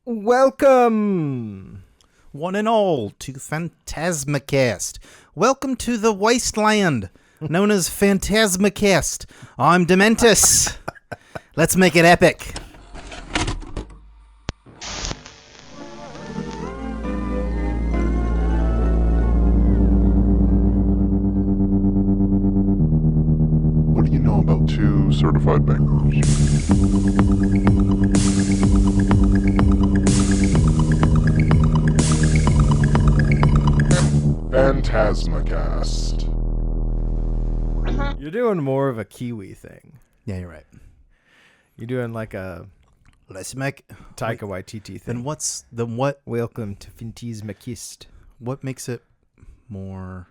Welcome, one and all, to PhantasmaCast. Welcome to the wasteland known as PhantasmaCast. I'm Dementus. Let's make it epic. What do you know about two certified bankers? PhantasmaCast. You're doing more of a Kiwi thing. Yeah, you're right. You're doing like a Let's make Taika Waititi thing. what Welcome to PhantasmaCast. what makes it more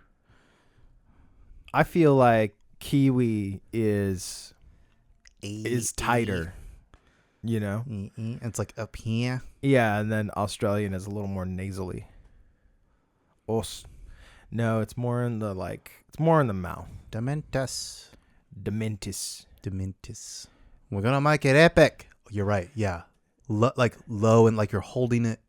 I feel like Kiwi is tighter, you know? It's like up here. Yeah, and then Australian is a little more nasally. No, it's more in the mouth. Dementus. Dementis. We're gonna make it epic. You're right. Yeah, like low and like you're holding it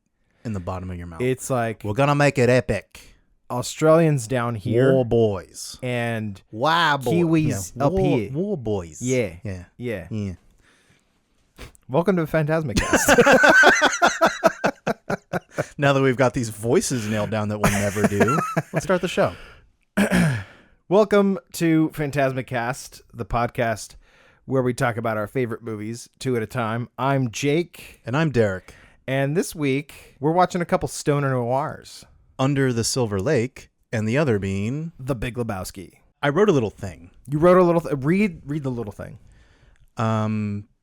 in the bottom of your mouth. It's like We're gonna make it epic. Australians down here War boys. and Wow, boy. Kiwis up here. War boys. Yeah. Yeah. Yeah. Yeah. Welcome to PhantasmaCast. Now that we've got these voices nailed down that we'll never do, let's start the show. Welcome to PhantasmaCast, the podcast where we talk about our favorite movies, two at a time. I'm Jake, And I'm Derek. and this week we're watching a couple stoner noirs. Under the Silver Lake, and the other being, The Big Lebowski. I wrote a little thing. You wrote a little read the little thing.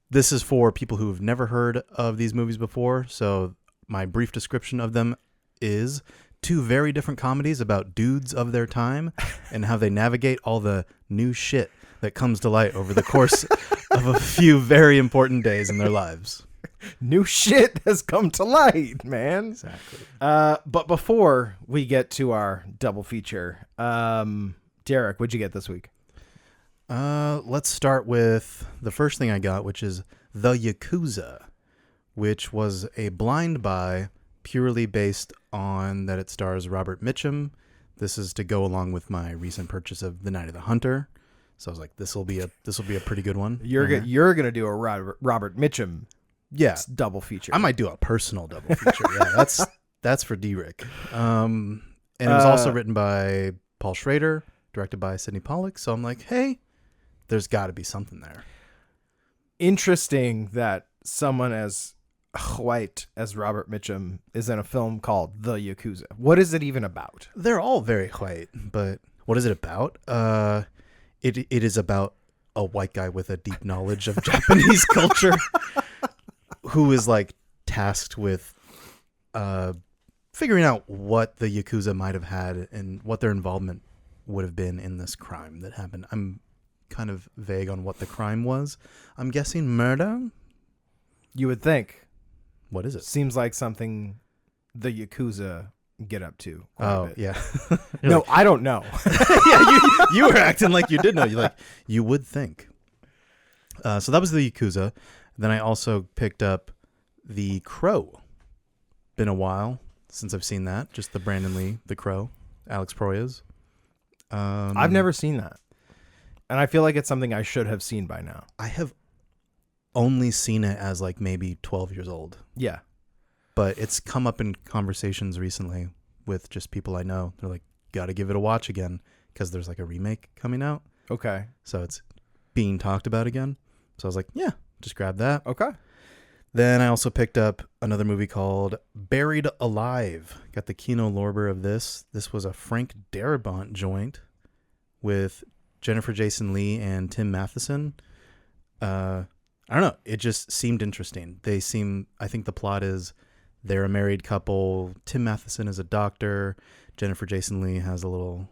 This is for people who've never heard of these movies before, so my brief description of them is two very different comedies about dudes of their time and how they navigate all the new shit that comes to light over the course of a few very important days in their lives. New shit has come to light, man. Exactly. But before we get to our double feature, Derek, what'd you get this week? Let's start with the first thing I got, which is The Yakuza, which was a blind buy purely based on that it stars Robert Mitchum. This is to go along with my recent purchase of The Night of the Hunter. So I was like, this will be a pretty good one. You're gonna do a Robert Mitchum double feature. I might do a personal double feature. Yeah, that's for D-Rick. And it was also written by Paul Schrader, directed by Sidney Pollack. So I'm like, hey, there's got to be something there. Interesting that someone as white as Robert Mitchum is in a film called The Yakuza. What is it even about? They're all very white, but what is it about? It is about a white guy with a deep knowledge of Japanese culture who is like tasked with figuring out what the Yakuza might have had and what their involvement would have been in this crime that happened. I'm kind of vague on what the crime was. I'm guessing murder. You would think. What is it? Seems like something the Yakuza get up to. Quite a bit. Yeah. No, I don't know. Yeah, you were acting like you did know. You would think. So that was the Yakuza. Then I also picked up The Crow. Been a while since I've seen that. Just the Brandon Lee, The Crow, Alex Proyas. I've never seen that. And I feel like it's something I should have seen by now. I have only seen it as like maybe 12 years old. Yeah. But it's come up in conversations recently with just people I know. They're like, got to give it a watch again because there's like a remake coming out. Okay. So it's being talked about again. So I was like, yeah, just grab that. Okay. Then I also picked up another movie called Buried Alive. Got the Kino Lorber of this. This was a Frank Darabont joint with Jennifer Jason Leigh and Tim Matheson. I don't know. It just seemed interesting. I think the plot is they're a married couple. Tim Matheson is a doctor. Jennifer Jason Leigh has a little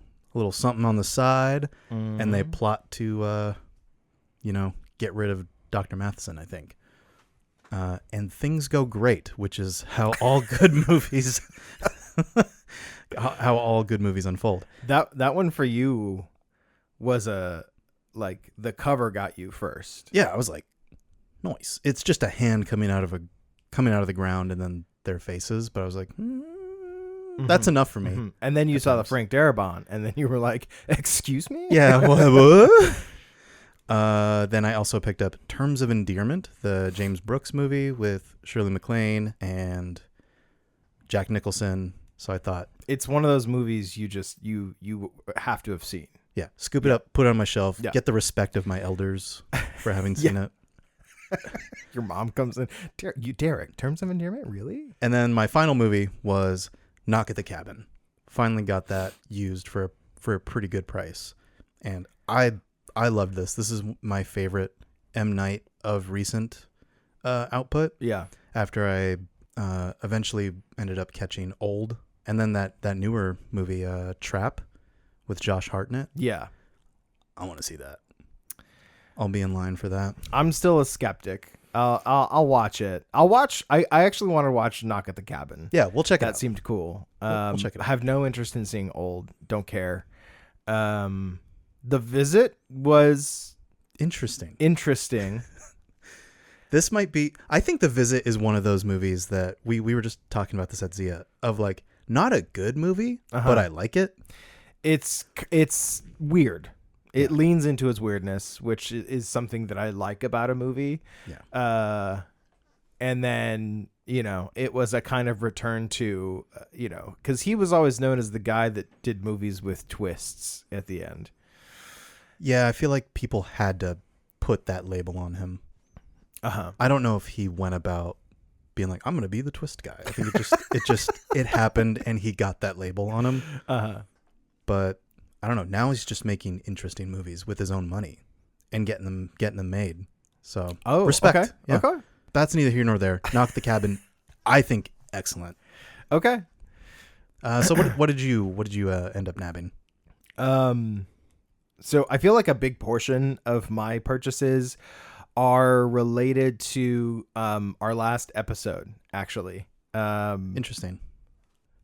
something on the side. Mm-hmm. And they plot to, get rid of Dr. Matheson, I think. And things go great, which is how all good movies, how all good movies unfold. That one for you was the cover got you first. Yeah, I was like, nice. It's just a hand coming out of a coming out of the ground and then their faces, but I was like, that's enough for me. Mm-hmm. And then you saw the times. Frank Darabont, and then you were like, "Excuse me?" Yeah. What? Then I also picked up Terms of Endearment, the James Brooks movie with Shirley MacLaine and Jack Nicholson. So I thought, It's one of those movies you have to have seen. yeah, scoop it up, put it on my shelf, Yeah. get the respect of my elders for having seen it. Your mom comes in, Derek, Terms of Endearment, really? And then my final movie was Knock at the Cabin. Finally got that used for a pretty good price. And I loved this. This is my favorite M. Night of recent output. Yeah. After I eventually ended up catching Old. And then that newer movie, Trap, with Josh Hartnett. Yeah. I want to see that. I'll be in line for that. I'm still a skeptic. I'll watch it. I actually want to watch Knock at the Cabin. Yeah, we'll check it That out. seemed cool. We'll check it out. I have no interest in seeing Old. Don't care. The Visit was Interesting. interesting. This might be, I think The Visit is one of those movies that we were just talking about this at Zia, of like, not a good movie, but I like it. It's weird. It leans into its weirdness, which is something that I like about a movie. Yeah. And then, it was a kind of return to, because he was always known as the guy that did movies with twists at the end. Yeah, I feel like people had to put that label on him. I don't know if he went about being like, I'm going to be the twist guy. I think it happened and he got that label on him. But I don't know. Now he's just making interesting movies with his own money and getting them made. So respect. Okay. Yeah. Okay. That's neither here nor there. Knock the Cabin, I think excellent. Okay. So what did you end up nabbing? So I feel like a big portion of my purchases are related to our last episode, actually. Interesting.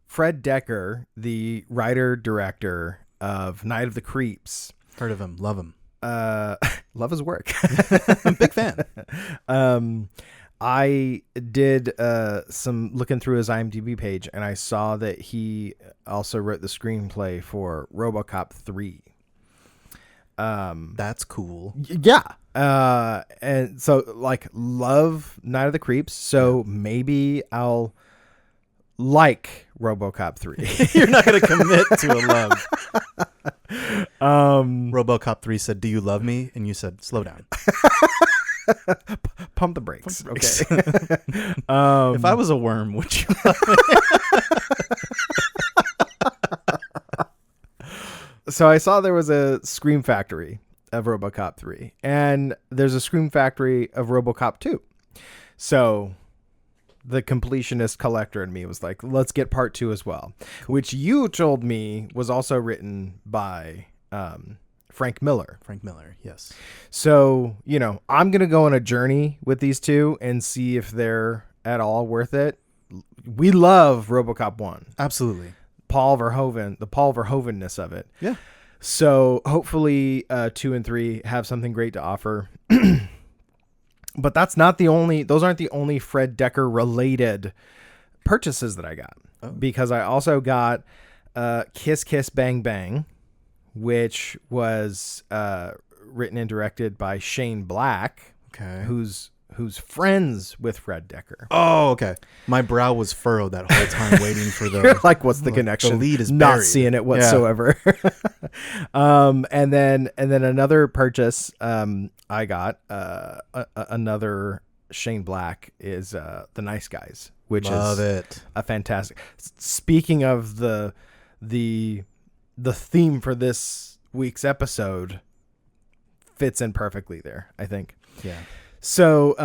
Fred Decker, the writer-director of Night of the Creeps. Heard of him. Love him. Love his work. I'm a big fan. I did some looking through his IMDb page, and I saw that he also wrote the screenplay for RoboCop 3. That's cool. Yeah. And so love Night of the Creeps. So maybe I'll like RoboCop 3. You're not going to commit to a love. RoboCop 3 said, "Do you love me?" And you said, "Slow down. Pump the brakes." Brakes. Okay. If I was a worm, would you love me? So I saw there was a Scream Factory of RoboCop 3, and there's a Scream Factory of RoboCop 2. So the completionist collector in me was like, let's get part 2 as well, which you told me was also written by Frank Miller. Frank Miller, yes. So, I'm going to go on a journey with these two and see if they're at all worth it. We love RoboCop 1. Absolutely. The Paul Verhovenness of it. Yeah. So hopefully 2 and 3 have something great to offer. But those aren't the only Fred Decker related purchases that I got. Because I also got Kiss Kiss Bang Bang, which was written and directed by Shane Black, Okay. who's friends with Fred Decker. Oh, okay. My brow was furrowed that whole time waiting for You're the like, what's the connection? The lead is not buried. seeing it whatsoever. And then another purchase I got another Shane Black is The Nice Guys, which Love is it. a fantastic. Speaking of the theme for this week's episode, fits in perfectly there, I think. Yeah. So,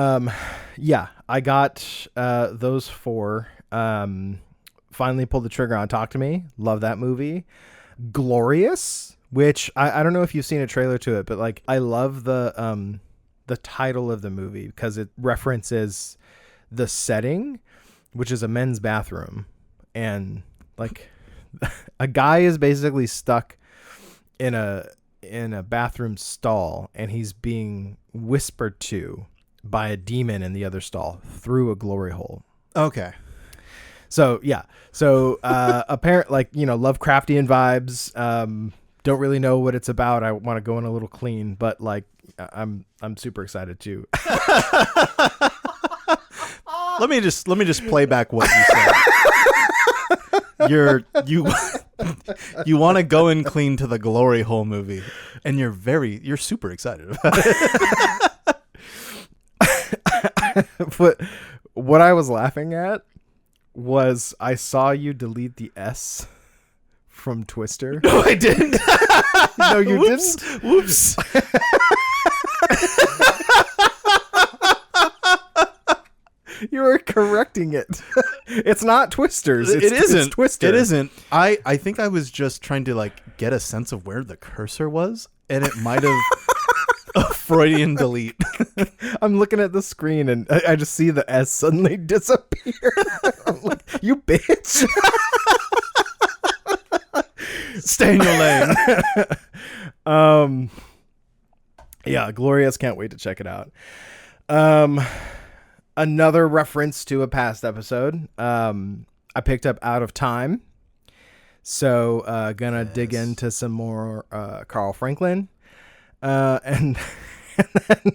I got those 4. Finally pulled the trigger on Talk to Me. Love that movie. Glorious, which I don't know if you've seen a trailer to it, but I love the title of the movie because it references the setting, which is a men's bathroom, and a guy is basically stuck in a bathroom stall, and he's being whispered to by a demon in the other stall through a glory hole. Okay. So yeah, so apparent like Lovecraftian vibes. Don't really know what it's about. I want to go in a little clean, but like I'm super excited too. Let me just play back what you said. You want to go in clean to the glory hole movie, and you're super excited about it. But what I was laughing at was I saw you delete the S from Twister. No, I didn't. No, you Whoops. didn't. Whoops. You were correcting it. It's not Twisters. It isn't. It's Twister. It isn't. I think I was just trying to like get a sense of where the cursor was, and it might have a Freudian delete. I'm looking at the screen and I just see the S suddenly disappear. I'm like, you bitch. Stay in your lane. Yeah, glorious. Can't wait to check it out. Another reference to a past episode. I picked up Out of Time. So gonna dig into some more Carl Franklin. And then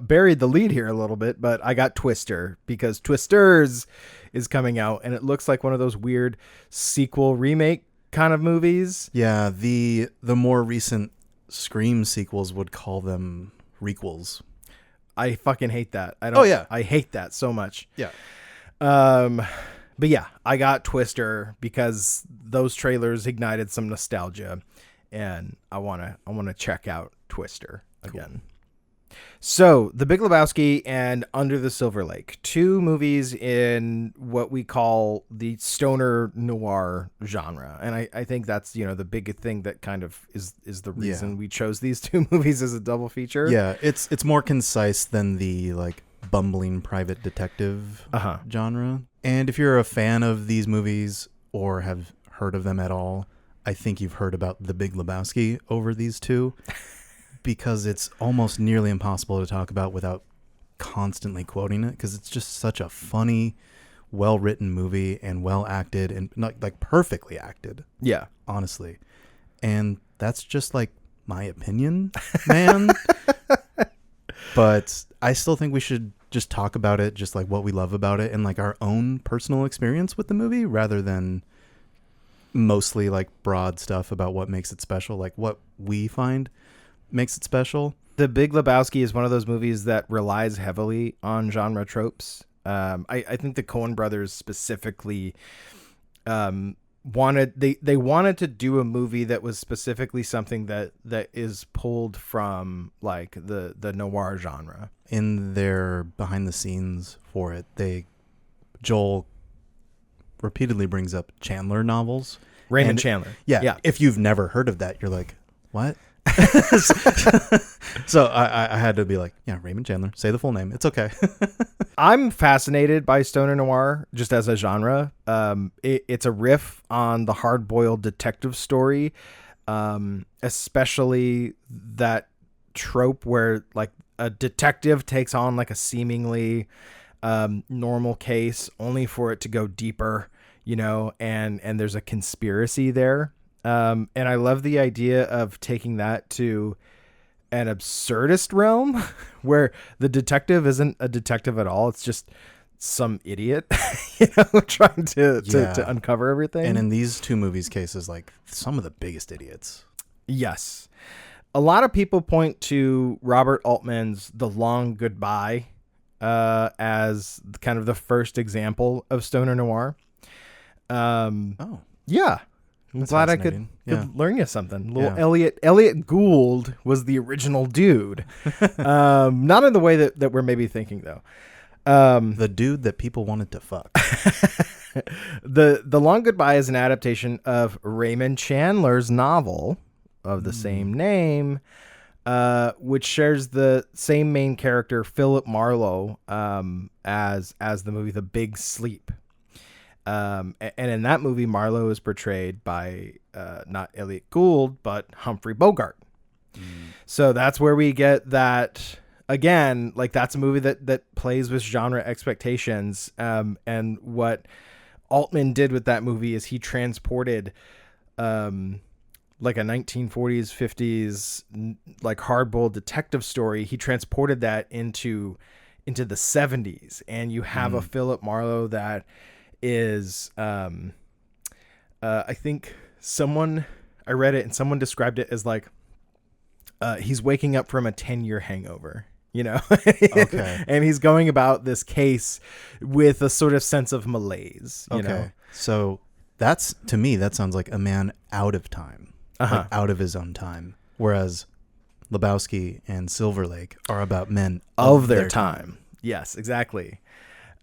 buried the lead here a little bit, but I got Twister because Twisters is coming out and it looks like one of those weird sequel remake kind of movies. Yeah, the more recent Scream sequels would call them requels. I fucking hate that. I hate that so much. Yeah. But yeah, I got Twister because those trailers ignited some nostalgia and I want to check out Twister again. So, The Big Lebowski and Under the Silver Lake, two movies in what we call the stoner noir genre. And I think that's, the big thing that kind of is the reason we chose these two movies as a double feature. Yeah, it's more concise than the like bumbling private detective genre. And if you're a fan of these movies or have heard of them at all, I think you've heard about The Big Lebowski over these two. Because it's almost nearly impossible to talk about without constantly quoting it, because it's just such a funny, well-written movie and well-acted and not like perfectly acted. Yeah. Honestly. And that's just like my opinion, man. But I still think we should just talk about it, just like what we love about it and like our own personal experience with the movie rather than mostly like broad stuff about what makes it special, like what we find makes it special. The Big Lebowski is one of those movies that relies heavily on genre tropes. I think the Coen brothers specifically wanted to do a movie that was specifically something that is pulled from like the noir genre. In their behind the scenes for it, Joel repeatedly brings up Chandler novels. Raymond Chandler. Yeah. If you've never heard of that, you're like, what? So I had to be like, yeah, Raymond Chandler, say the full name. It's okay. I'm fascinated by stoner noir just as a genre. It's a riff on the hard-boiled detective story, especially that trope where like a detective takes on like a seemingly normal case only for it to go deeper, and there's a conspiracy there. And I love the idea of taking that to an absurdist realm where the detective isn't a detective at all. It's just some idiot, trying to uncover everything. And in these two movies cases, like some of the biggest idiots. Yes. A lot of people point to Robert Altman's The Long Goodbye as kind of the first example of stoner noir. Yeah. I'm glad I could learn you something. Elliot Gould was the original dude. Not in the way that we're maybe thinking, though. The dude that people wanted to fuck. The Long Goodbye is an adaptation of Raymond Chandler's novel of the same name, which shares the same main character, Philip Marlowe, as the movie The Big Sleep. And in that movie, Marlowe is portrayed by not Elliot Gould, but Humphrey Bogart. So that's where we get that again, like that's a movie that plays with genre expectations. And what Altman did with that movie is he transported like a 1940s, 50s, like hardboiled detective story. He transported that into the 70s, and you have a Philip Marlowe that is, I think I read it and someone described it as like, he's waking up from a 10-year hangover, Okay. and he's going about this case with a sort of sense of malaise, you know? So to me, that sounds like a man out of time, like out of his own time. Whereas Lebowski and Silver Lake are about men of their time. Yes, exactly.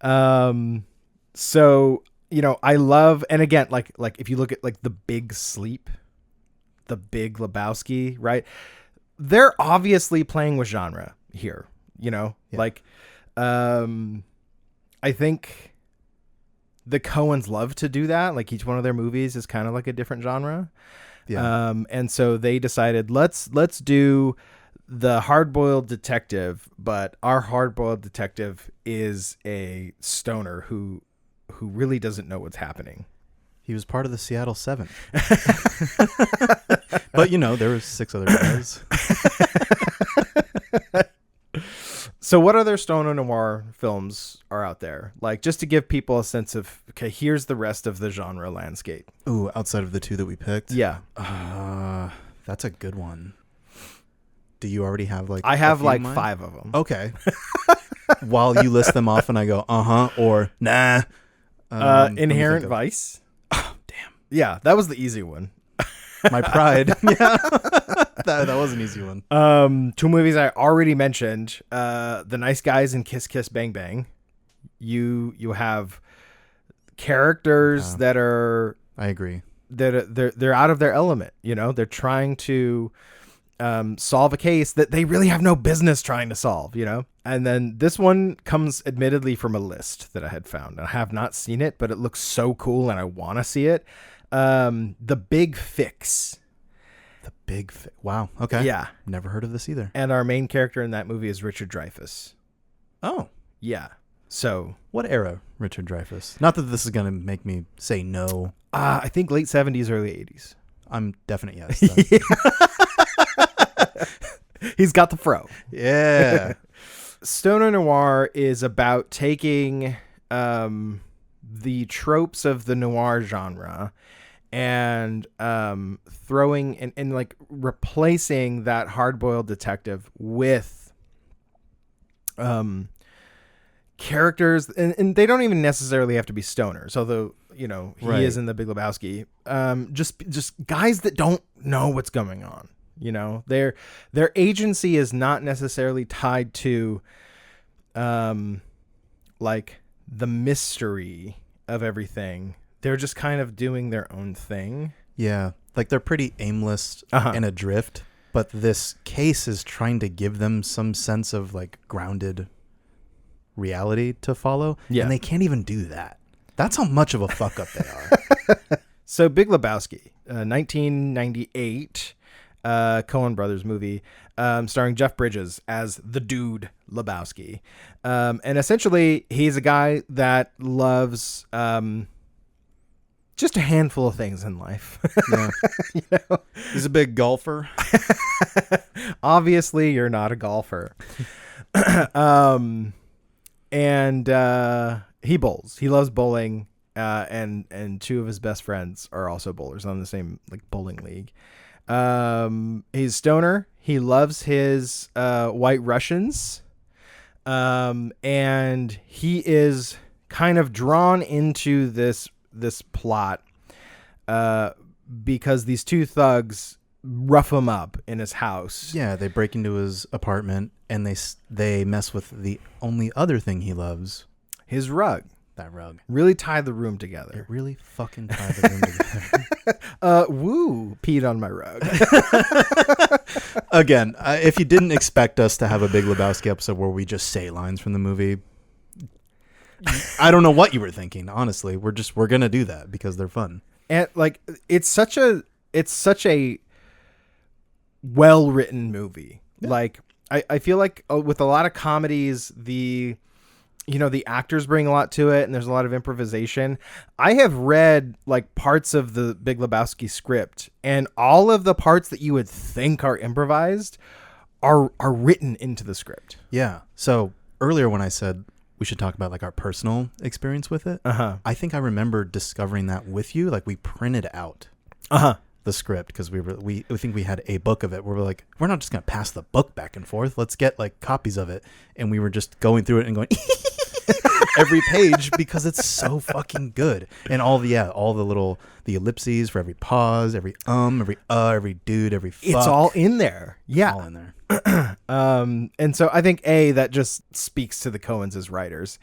So, I love, and again, like if you look at like The Big Sleep, The Big Lebowski, right? They're obviously playing with genre here, like, I think the Coens love to do that. Like each one of their movies is kind of like a different genre. Yeah. And so they decided, let's do the hard-boiled detective, but our hard-boiled detective is a stoner who really doesn't know what's happening. He was part of the Seattle 7. But, there were 6 other guys. So what other stoner noir films are out there? Like, just to give people a sense of, okay, here's the rest of the genre landscape. Ooh, outside of the 2 that we picked? Yeah. That's a good one. Do you already have like... I have like 5 of them. Okay. While you list them off and I go, or nah. Inherent Vice. Oh, damn. Yeah, that was the easy one. My pride. Yeah. that was an easy one. 2 movies I already mentioned. The Nice Guys and Kiss Kiss Bang Bang. You have characters that are... I agree. They're out of their element. They're trying to solve a case that they really have no business trying to solve, And then this one comes admittedly from a list that I had found. I have not seen it, but it looks so cool and I want to see it. The Big Fix. The Big Fix. Wow. Okay. Yeah. Never heard of this either. And our main character in that movie is Richard Dreyfuss. Oh. Yeah. So. What era, Richard Dreyfuss? Not that this is going to make me say no. I think late 70s, early 80s. I'm definite yes. Then. He's got the fro. Yeah. Stoner Noir is about taking the tropes of the noir genre and throwing and like replacing that hard-boiled detective with characters, and they don't even necessarily have to be stoners, although he is in The Big Lebowski. Just guys that don't know what's going on. Their agency is not necessarily tied to like the mystery of everything. They're just kind of doing their own thing. Yeah. Like they're pretty aimless and adrift, but this case is trying to give them some sense of like grounded reality to follow. Yeah. And they can't even do that. That's how much of a fuck up they are. So Big Lebowski, 1998 Coen Brothers movie, starring Jeff Bridges as the dude Lebowski. And essentially he's a guy that loves just a handful of things in life. Yeah. He's a big golfer. Obviously you're not a golfer. And he bowls. He loves bowling. And 2 of his best friends are also bowlers on the same like bowling league. He's stoner. He loves his White Russians. And he is kind of drawn into this plot because these 2 thugs rough him up in his house. Yeah, they break into his apartment and they mess with the only other thing he loves, his rug. That rug. Really tied the room together. It really fucking tied the room together. Woo, peed on my rug. Again, if you didn't expect us to have a Big Lebowski episode where we just say lines from the movie, I don't know what you were thinking, honestly. We're going to do that because they're fun. And like it's such a well-written movie. Yeah. Like I feel like with a lot of comedies, the actors bring a lot to it, and there's a lot of improvisation. I have read like parts of the Big Lebowski script, and all of the parts that you would think are improvised are written into the script. Yeah. So earlier when I said we should talk about like our personal experience with it, I think I remember discovering that with you. Like we printed out the script because we think we had a book of it. We're like, we're not just gonna pass the book back and forth. Let's get like copies of it, and we were just going through it and going every page because it's so fucking good. And all the ellipses for every pause, every every dude, every fuck. It's all in there. Yeah. All in there. And so I think that just speaks to the Coens as writers.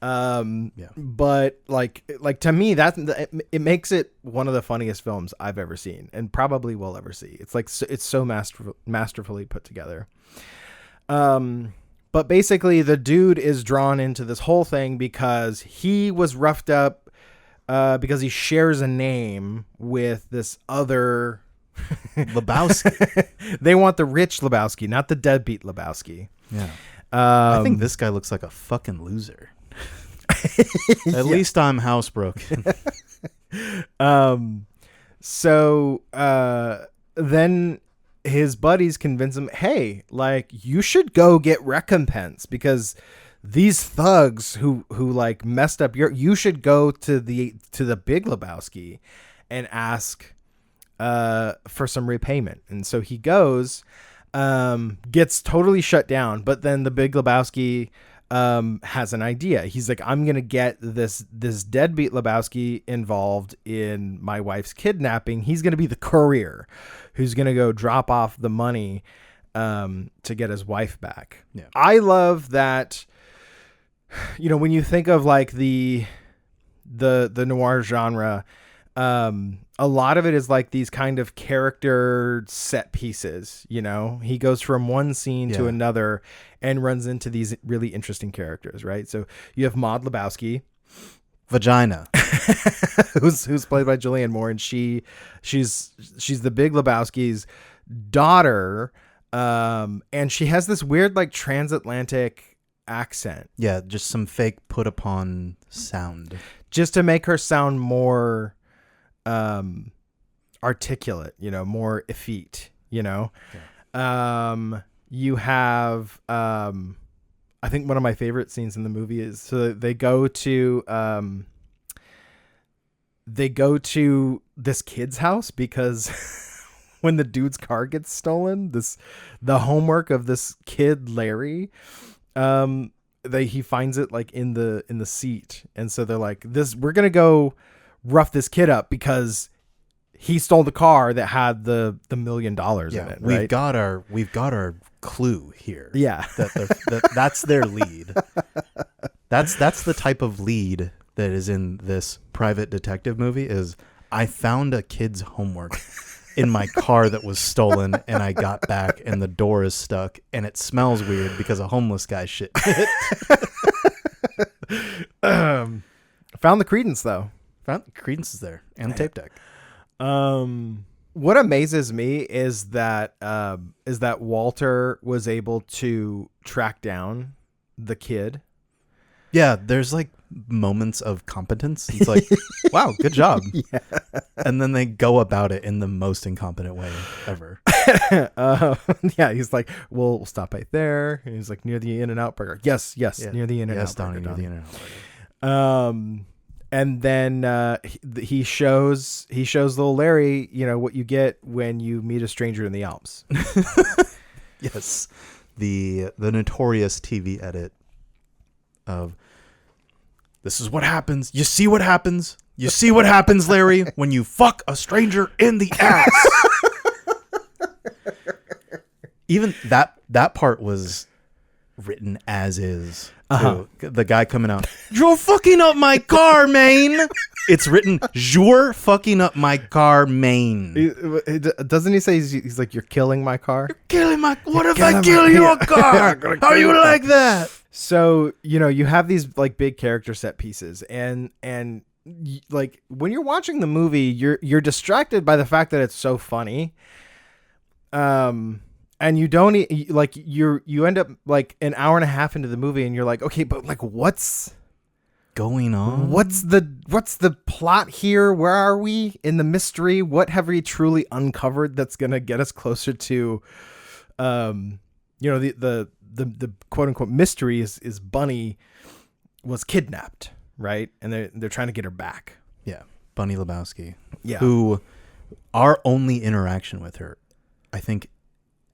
But like to me, it makes it one of the funniest films I've ever seen and probably will ever see. It's like, it's so masterfully put together. But basically the dude is drawn into this whole thing because he was roughed up, because he shares a name with this other Lebowski. They want the rich Lebowski, not the deadbeat Lebowski. Yeah. I think this guy looks like a fucking loser. At least I'm housebroken. So then his buddies convince him, hey, like, you should go get recompense because these thugs who like messed up you should go to the Big Lebowski and ask for some repayment. And so he goes, gets totally shut down, but then the Big Lebowski has an idea. He's like, I'm gonna get this deadbeat Lebowski involved in my wife's kidnapping. He's gonna be the courier who's gonna go drop off the money to get his wife back. Yeah. I love that. When you think of like the noir genre, a lot of it is like these kind of character set pieces. He goes from one scene to another and runs into these really interesting characters, right? So you have Maud Lebowski, Vagina, who's played by Julianne Moore, and she's the Big Lebowski's daughter, and she has this weird like transatlantic accent. Yeah, just some fake put upon sound, just to make her sound more articulate, more effete, Yeah. You have I think one of my favorite scenes in the movie is, so they go to this kid's house because when the dude's car gets stolen, the homework of this kid Larry, he finds it like in the seat, and so they're like, we're gonna go rough this kid up because he stole the car that had the $1 million in it. Right? We've got our clue here. Yeah, that's their lead. That's the type of lead that is in this private detective movie. Is I found a kid's homework in my car that was stolen, and I got back, and the door is stuck, and it smells weird because a homeless guy shit. Found the Credence though. Credence is there and the tape deck. What amazes me is that Walter was able to track down the kid. Yeah, there's like moments of competence. It's like, wow, good job. Yeah. And then they go about it in the most incompetent way ever. Yeah, he's like, we'll stop right there. And he's like, near the In-N-Out burger. Yes, near the In-N-Out burger. Near the In-N-Out burger. And then he shows little Larry, what you get when you meet a stranger in the Alps. Yes, the notorious TV edit of, this is what happens. You see what happens. You see what happens, Larry, when you fuck a stranger in the ass. Even that part was written as is. The guy coming out, you're fucking up my car, man. It's written, you're fucking up my car, man. Doesn't he say he's like, you're killing my car? You're killing my. What if I kill your car? How are you like that? So you have these like big character set pieces, and like when you're watching the movie, you're distracted by the fact that it's so funny. And And you don't like you end up like an hour and a half into the movie and you're like, okay, but like what's going on? What's the plot here? Where are we in the mystery? What have we truly uncovered that's going to get us closer to the quote unquote mystery is Bunny was kidnapped, right? And they're trying to get her back. Yeah. Bunny Lebowski. Yeah. Who our only interaction with her, I think,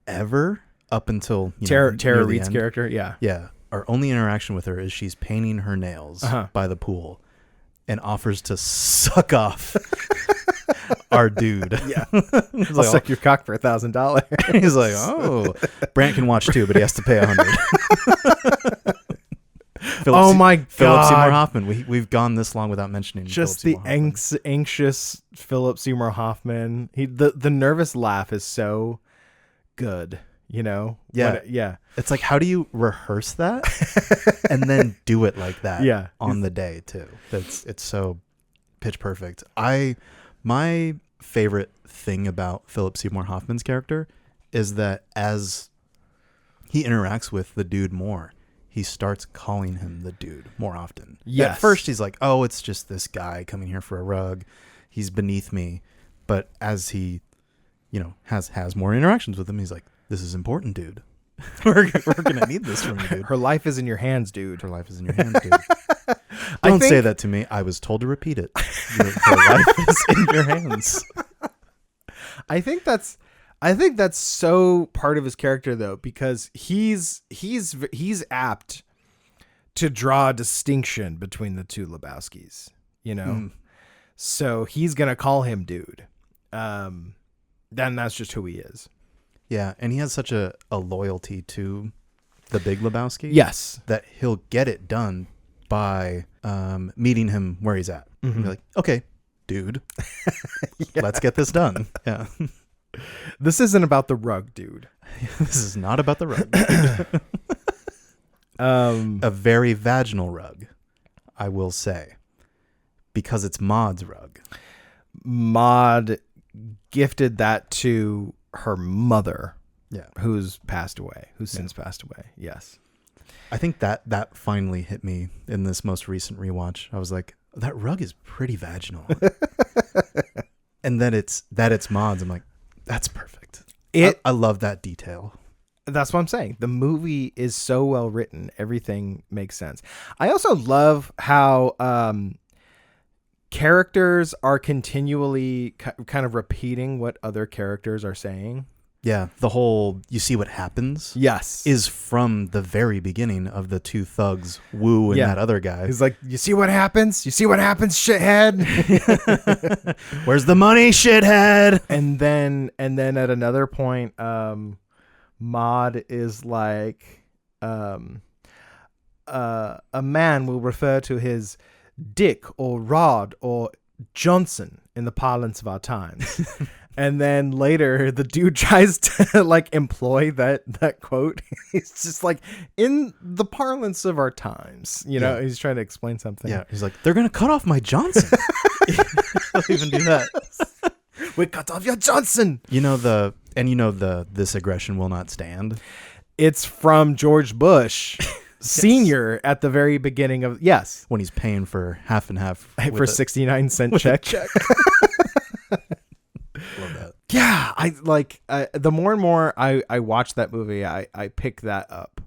ever up until Tara near the Reid's end. character. Yeah. Yeah. Our only interaction with her is she's painting her nails by the pool and offers to suck off our dude. Yeah. He's I'll like, suck your cock for $1,000. he's like, oh, Brant can watch too, but he has to pay $100. Oh my God. Philip Seymour Hoffman. We've gone this long without mentioning Just Philip the Seymour Hoffman. anxious Philip Seymour Hoffman. The nervous laugh is so good, Yeah. yeah. It's like, how do you rehearse that and then do it like that on the day too? It's so pitch perfect. My favorite thing about Philip Seymour Hoffman's character is that as he interacts with the dude more, he starts calling him the dude more often. Yes. At first he's like, oh, it's just this guy coming here for a rug. He's beneath me. But as he, has more interactions with him, he's like, this is important, dude. we're going to need this from you, dude. Her life is in your hands, dude. Her life is in your hands, dude. Don't say that to me. I was told to repeat it. Her life is in your hands. I think that's so part of his character though, because he's apt to draw a distinction between the two Lebowskis, So he's going to call him dude. Then that's just who he is. Yeah, and he has such a loyalty to the Big Lebowski. Yes. That he'll get it done by meeting him where he's at. Mm-hmm. And be like, okay, dude, let's get this done. Yeah. This isn't about the rug, dude. This is not about the rug. A very vaginal rug, I will say, because it's Maud's rug. Maud gifted that to her mother, who's since passed away. Yes. I think that finally hit me in this most recent rewatch. I was like, that rug is pretty vaginal. And then it's Maud's. I'm like, that's perfect. I love that detail. That's what I'm saying. The movie is so well written. Everything makes sense. I also love how characters are continually kind of repeating what other characters are saying. Yeah, the whole "you see what happens" is from the very beginning of the two thugs, Wu and that other guy. He's like, "You see what happens? You see what happens, shithead? Where's the money, shithead?" And then at another point, Maud is like, a man will refer to his dick or rod or Johnson in the parlance of our times. And then later the dude tries to like employ that quote. He's just like, in the parlance of our times, he's trying to explain something. Yeah. He's like, they're going to cut off my Johnson. They'll even do that. We cut off your Johnson. This aggression will not stand. It's from George Bush Senior at the very beginning of, when he's paying for half and half for 69-cent check. Love that. Yeah, I like the more and more I watch that movie, I pick that up.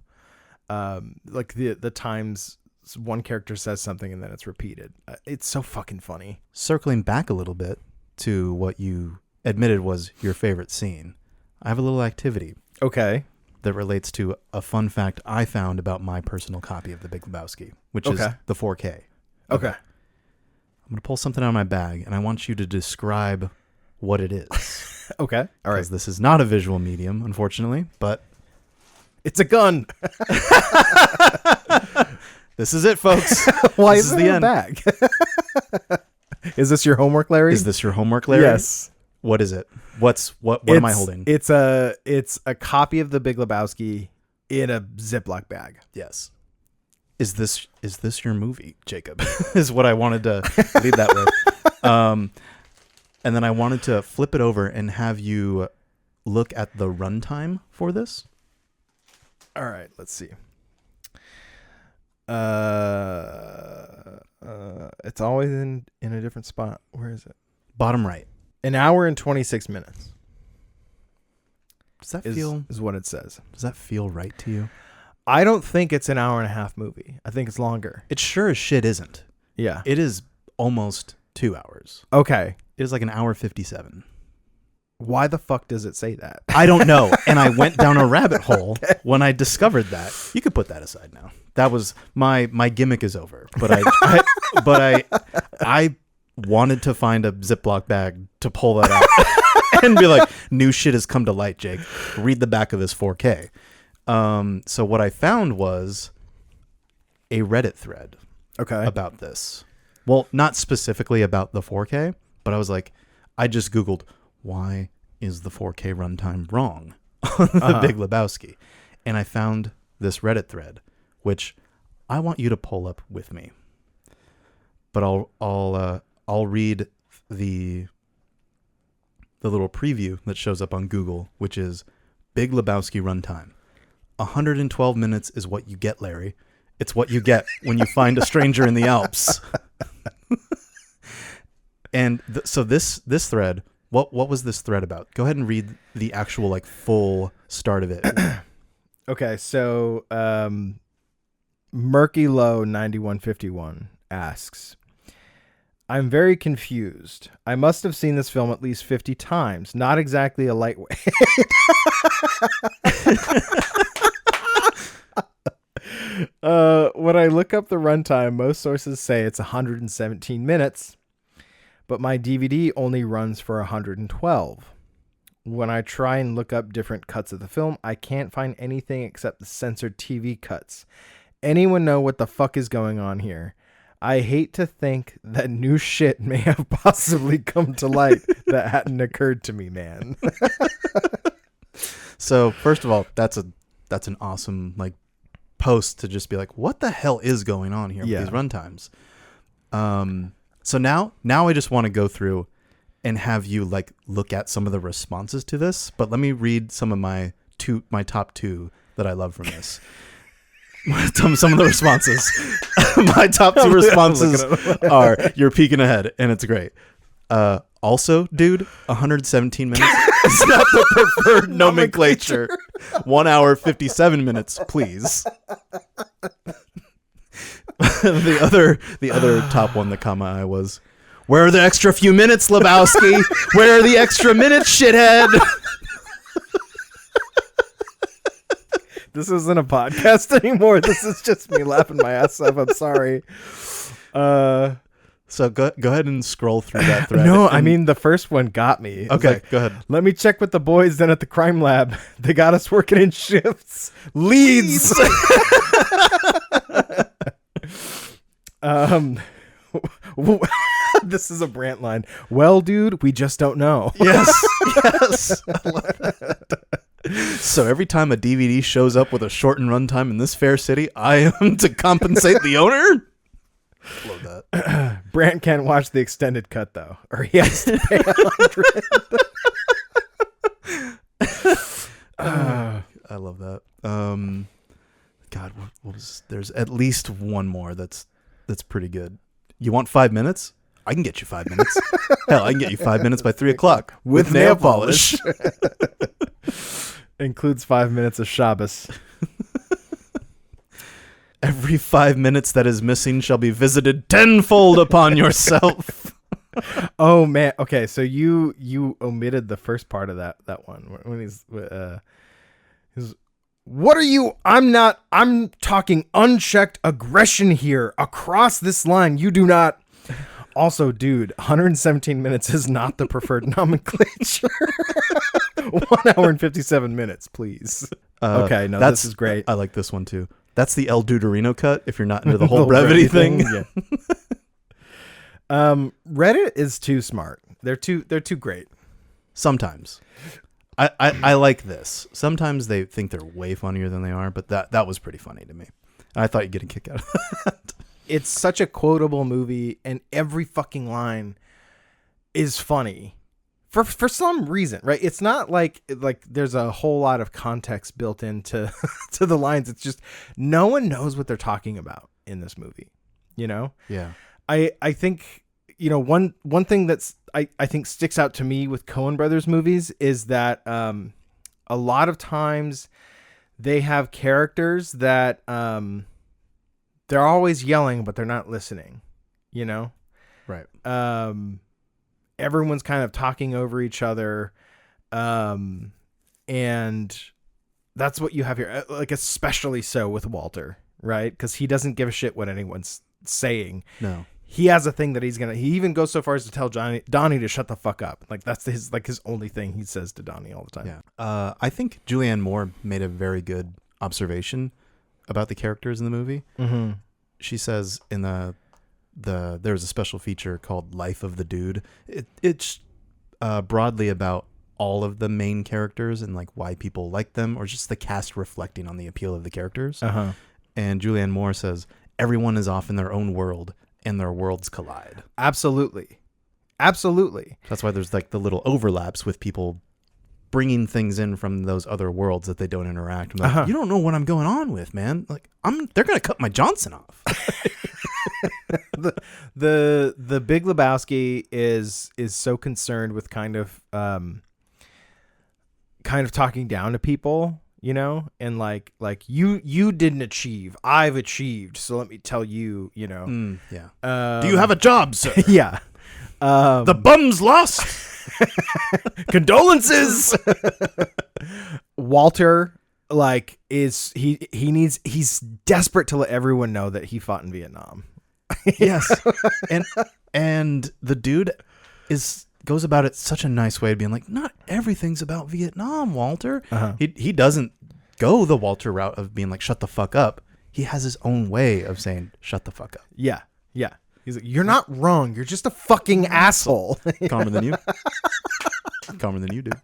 Like the times one character says something and then it's repeated. It's so fucking funny. Circling back a little bit to what you admitted was your favorite scene, I have a little activity. Okay. That relates to a fun fact I found about my personal copy of The Big Lebowski, which is the 4K. Okay. I'm going to pull something out of my bag and I want you to describe what it is. Okay. All right. Because this is not a visual medium, unfortunately, but it's a gun. This is it, folks. Why is it in the bag? Is this your homework, Larry? Yes. What is it? What am I holding? It's a copy of The Big Lebowski in a Ziploc bag. Yes. Is this your movie, Jacob? Is what I wanted to lead that with. And then I wanted to flip it over and have you look at the runtime for this? All right, let's see. It's always in a different spot. Where is it? Bottom right. An hour and 26 minutes. Does that is what it says. Does that feel right to you? I don't think it's an hour and a half movie. I think it's longer. It sure as shit isn't. Yeah. It is almost 2 hours. Okay. It is like an hour 57. Why the fuck does it say that? I don't know. And I went down a rabbit hole when I discovered that. You could put that aside now. That was my gimmick is over. But I wanted to find a Ziploc bag to pull that out and be like, new shit has come to light, Jake. Read the back of this 4K. So what I found was a Reddit thread about this. Well, not specifically about the 4K, but I was like, I just Googled, why is the 4K runtime wrong on the Big Lebowski? And I found this Reddit thread, which I want you to pull up with me. But I'll read the little preview that shows up on Google, which is Big Lebowski runtime. 112 minutes is what you get, Larry. It's what you get when you find a stranger in the Alps. And so this thread, what was this thread about? Go ahead and read the actual like full start of it. Okay, so Murky Low 9151 asks, I'm very confused. I must have seen this film at least 50 times. Not exactly a lightweight. When I look up the runtime, most sources say it's 117 minutes, but my DVD only runs for 112. When I try and look up different cuts of the film, I can't find anything except the censored TV cuts. Anyone know what the fuck is going on here? I hate to think that new shit may have possibly come to light that hadn't occurred to me, man. So first of all, that's an awesome like post to just be like, what the hell is going on here with these runtimes? So now I just want to go through and have you like look at some of the responses to this. But let me read some of my top two that I love from this. Some of the responses. My top two responses are, you're peeking ahead, and it's great. Also, dude, 117 minutes is not the preferred nomenclature. 1 hour, 57 minutes, please. The other top one that caught my eye was, where are the extra few minutes, Lebowski? Where are the extra minutes, shithead? This isn't a podcast anymore. This is just me laughing my ass off. I'm sorry. So go ahead and scroll through that thread. No, I mean, the first one got me. Okay, like, go ahead. Let me check with the boys then at the crime lab. They got us working in shifts. Leads. This is a Brant line. Well, dude, we just don't know. Yes. I love that. So every time a DVD shows up with a shortened runtime in this fair city, I am to compensate the owner? Love that. Brant can't watch the extended cut, though, or he has to pay 100. I love that. God, what was? There's at least one more that's pretty good. You want 5 minutes? I can get you 5 minutes. Hell, I can get you 5 minutes by 3 o'clock with nail polish. Includes 5 minutes of Shabbos. Every 5 minutes that is missing shall be visited tenfold upon yourself. Oh man. Okay, so you omitted the first part of that one when he's what are you? I'm talking unchecked aggression here across this line. You do not. Also, dude, 117 minutes is not the preferred nomenclature. 1 hour and 57 minutes, please. Okay, no, this is great. I like this one too. That's the El Duderino cut if you're not into the whole brevity thing. Yeah. Reddit is too smart. They're too great. Sometimes. I like this. Sometimes they think they're way funnier than they are, but that was pretty funny to me. I thought you'd get a kick out of that. It's such a quotable movie, and every fucking line is funny for some reason, right? It's not like there's a whole lot of context built into to the lines. It's just no one knows what they're talking about in this movie, you know? Yeah. I think, you know, one thing that's I think sticks out to me with Coen Brothers movies is that a lot of times they have characters that they're always yelling, but they're not listening, you know? Right. Everyone's kind of talking over each other. And that's what you have here. Like, especially so with Walter, right? Because he doesn't give a shit what anyone's saying. No. He has a thing that he even goes so far as to tell Donnie to shut the fuck up. Like, that's his only thing he says to Donnie all the time. Yeah. I think Julianne Moore made a very good observation about the characters in the movie. Mm-hmm. She says in there's a special feature called Life of the Dude. It's broadly about all of the main characters and like why people like them, or just the cast reflecting on the appeal of the characters. Uh-huh. And Julianne Moore says everyone is off in their own world and their worlds collide. Absolutely. That's why there's like the little overlaps with people bringing things in from those other worlds that they don't interact. I'm like, you don't know what I'm going on with, man. Like they're going to cut my Johnson off. The Big Lebowski is so concerned with kind of talking down to people, you know, and like you didn't achieve, I've achieved, so let me tell you, you know. Yeah. Do you have a job, sir? Yeah. The bum's lost. Condolences. Walter, like, he's desperate to let everyone know that he fought in Vietnam. Yes. And the dude goes about it such a nice way, being like, not everything's about Vietnam, Walter. Uh-huh. He doesn't go the Walter route of being like, shut the fuck up. He has his own way of saying, shut the fuck up. Yeah. He's like, you're not wrong. You're just a fucking asshole. Calmer than you. Calmer than you, dude.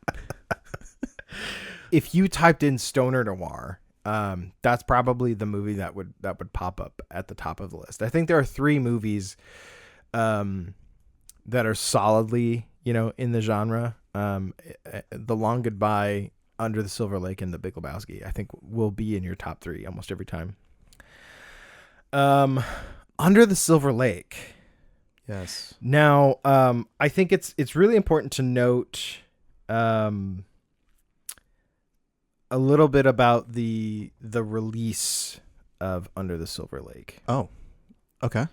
If you typed in stoner noir, that's probably the movie that would pop up at the top of the list. I think there are 3 movies that are solidly, you know, in the genre. The Long Goodbye, Under the Silver Lake, and The Big Lebowski, I think, will be in your top 3 almost every time. Under the Silver Lake. Yes. Now, I think it's really important to note a little bit about the release of Under the Silver Lake. Oh, okay.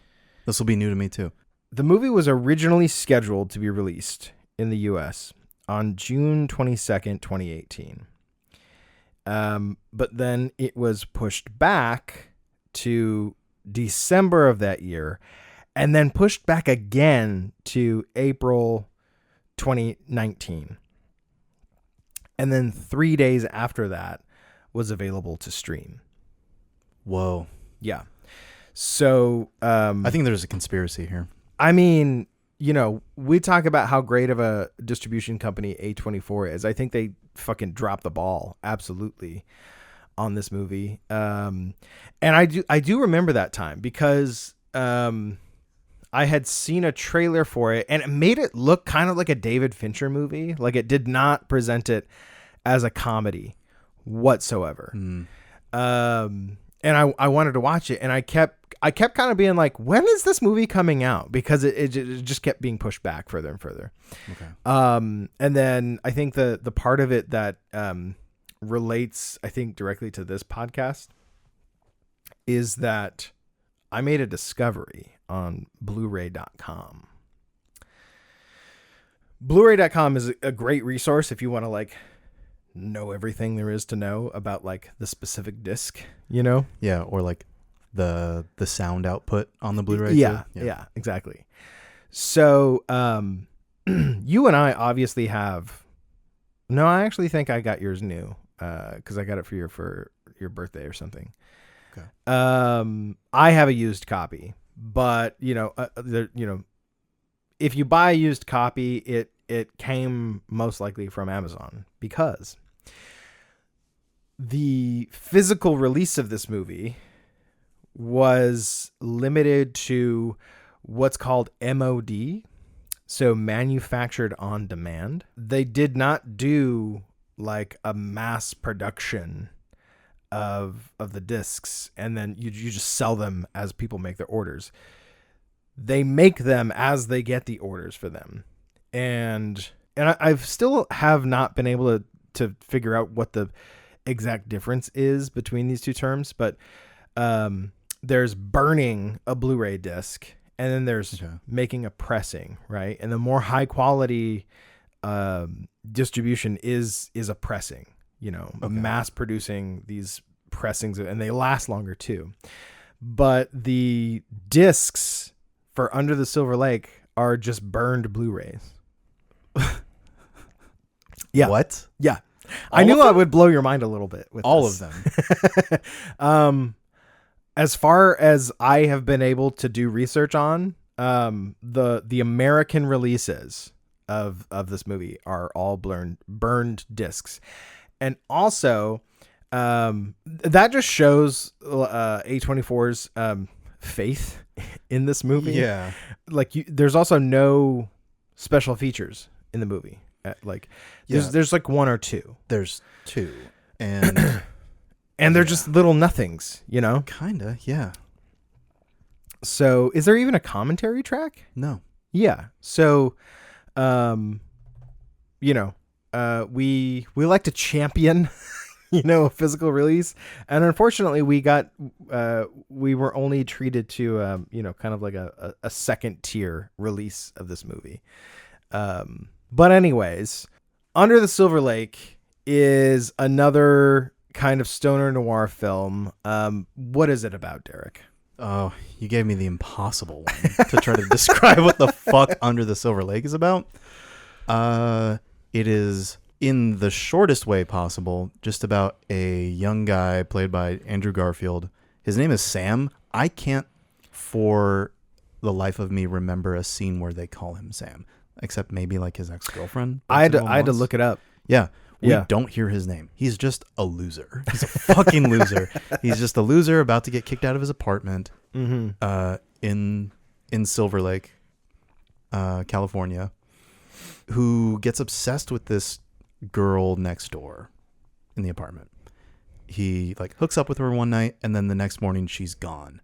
This will be new to me too. The movie was originally scheduled to be released in the U.S. on June 22nd, 2018. But then it was pushed back to December of that year, and then pushed back again to April 2019. And then 3 days after that was available to stream. Whoa. Yeah. So I think there's a conspiracy here. I mean, you know, we talk about how great of a distribution company A24 is. I think they fucking dropped the ball. Absolutely. On this movie. And I do remember that time because I had seen a trailer for it and it made it look kind of like a David Fincher movie. Like, it did not present it as a comedy whatsoever. And I wanted to watch it, and I kept kind of being like, when is this movie coming out? Because it just kept being pushed back further and further. Okay. And then I think the part of it that relates, I think, directly to this podcast is that I made a discovery on Blu-ray.com. Blu-ray.com is a great resource if you want to like know everything there is to know about like the specific disc, you know? Yeah, or like the sound output on the Blu-ray. Yeah, too. yeah, exactly. So you and I obviously have. No, I actually think I got yours new because I got it for your birthday or something. Okay. I have a used copy, but if you buy a used copy, it came most likely from Amazon because the physical release of this movie was limited to what's called MOD, so manufactured on demand. They did not do like a mass production of the discs and then you just sell them as people make their orders. They make them as they get the orders for them. And I've still have not been able to figure out what the exact difference is between these two terms, but there's burning a Blu-ray disc and then there's making a pressing, right? And the more high quality distribution is a pressing, mass producing these pressings, and they last longer too. But the discs for Under the Silver Lake are just burned Blu-rays. Yeah. What? Yeah. I knew I would blow your mind a little bit with all this. of them. As far as I have been able to do research on, the American releases of this movie are all burned discs. And also, that just shows A24's faith in this movie. Yeah. Like there's also no special features in the movie. There's like one or two. There's two. And and they're just little nothings, Kinda, yeah. So is there even a commentary track? No. Yeah. So, we like to champion, a physical release. And unfortunately we were only treated to, kind of like a second tier release of this movie. But anyways, Under the Silver Lake is another kind of stoner noir film. What is it about, Derek? Oh, you gave me the impossible one to try to describe what the fuck Under the Silver Lake is about. It is, in the shortest way possible, just about a young guy played by Andrew Garfield. His name is Sam. I can't, for the life of me, remember a scene where they call him Sam, except maybe like his ex-girlfriend. I had to look it up. Yeah. We don't hear his name. He's just a loser. He's a fucking loser. He's just a loser about to get kicked out of his apartment in Silver Lake, California, who gets obsessed with this girl next door in the apartment. He hooks up with her one night, and then the next morning she's gone.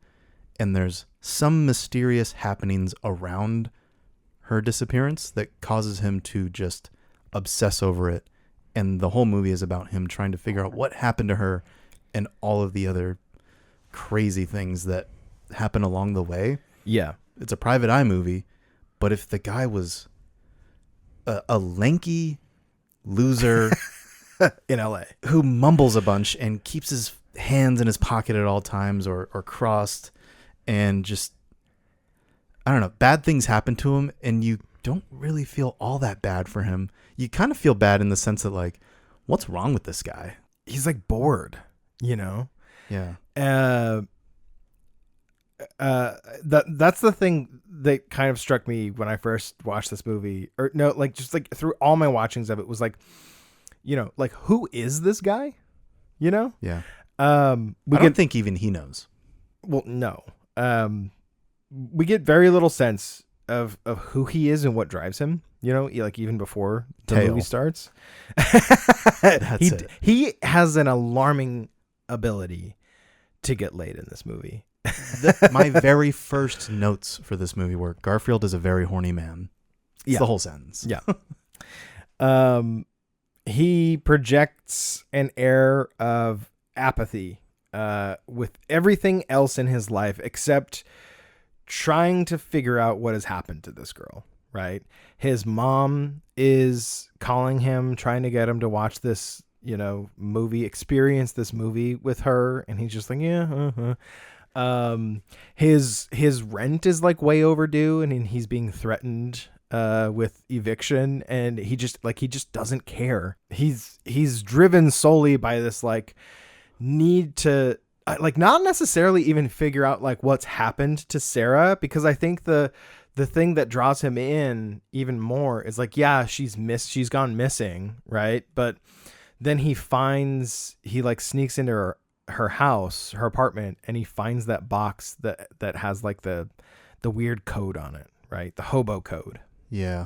And there's some mysterious happenings around her disappearance that causes him to just obsess over it. And the whole movie is about him trying to figure out what happened to her and all of the other crazy things that happen along the way. Yeah. It's a private eye movie, but if the guy was a lanky loser in LA who mumbles a bunch and keeps his hands in his pocket at all times or crossed, and just, I don't know, bad things happen to him and you don't really feel all that bad for him. You kind of feel bad in the sense that what's wrong with this guy? He's bored, Yeah. That's the thing that kind of struck me when I first watched this movie, or no, through all my watchings of it was who is this guy? Yeah. I don't think even he knows. Well, no. We get very little sense of who he is and what drives him, even before the movie starts. That's it. He has an alarming ability to get laid in this movie. My very first notes for this movie were Garfield is a very horny man. It's the whole sentence. Yeah. He projects an air of apathy with everything else in his life except trying to figure out what has happened to this girl, right? His mom is calling him, trying to get him to watch this, movie, experience this movie with her. And he's just like, yeah. His rent is way overdue, and he's being threatened with eviction, and he just doesn't care. He's driven solely by this need to not necessarily even figure out what's happened to Sarah, because I think the thing that draws him in even more is she's gone missing, right? But then he sneaks into her house, her apartment, and he finds that box that has the weird code on it, right? The hobo code. Yeah.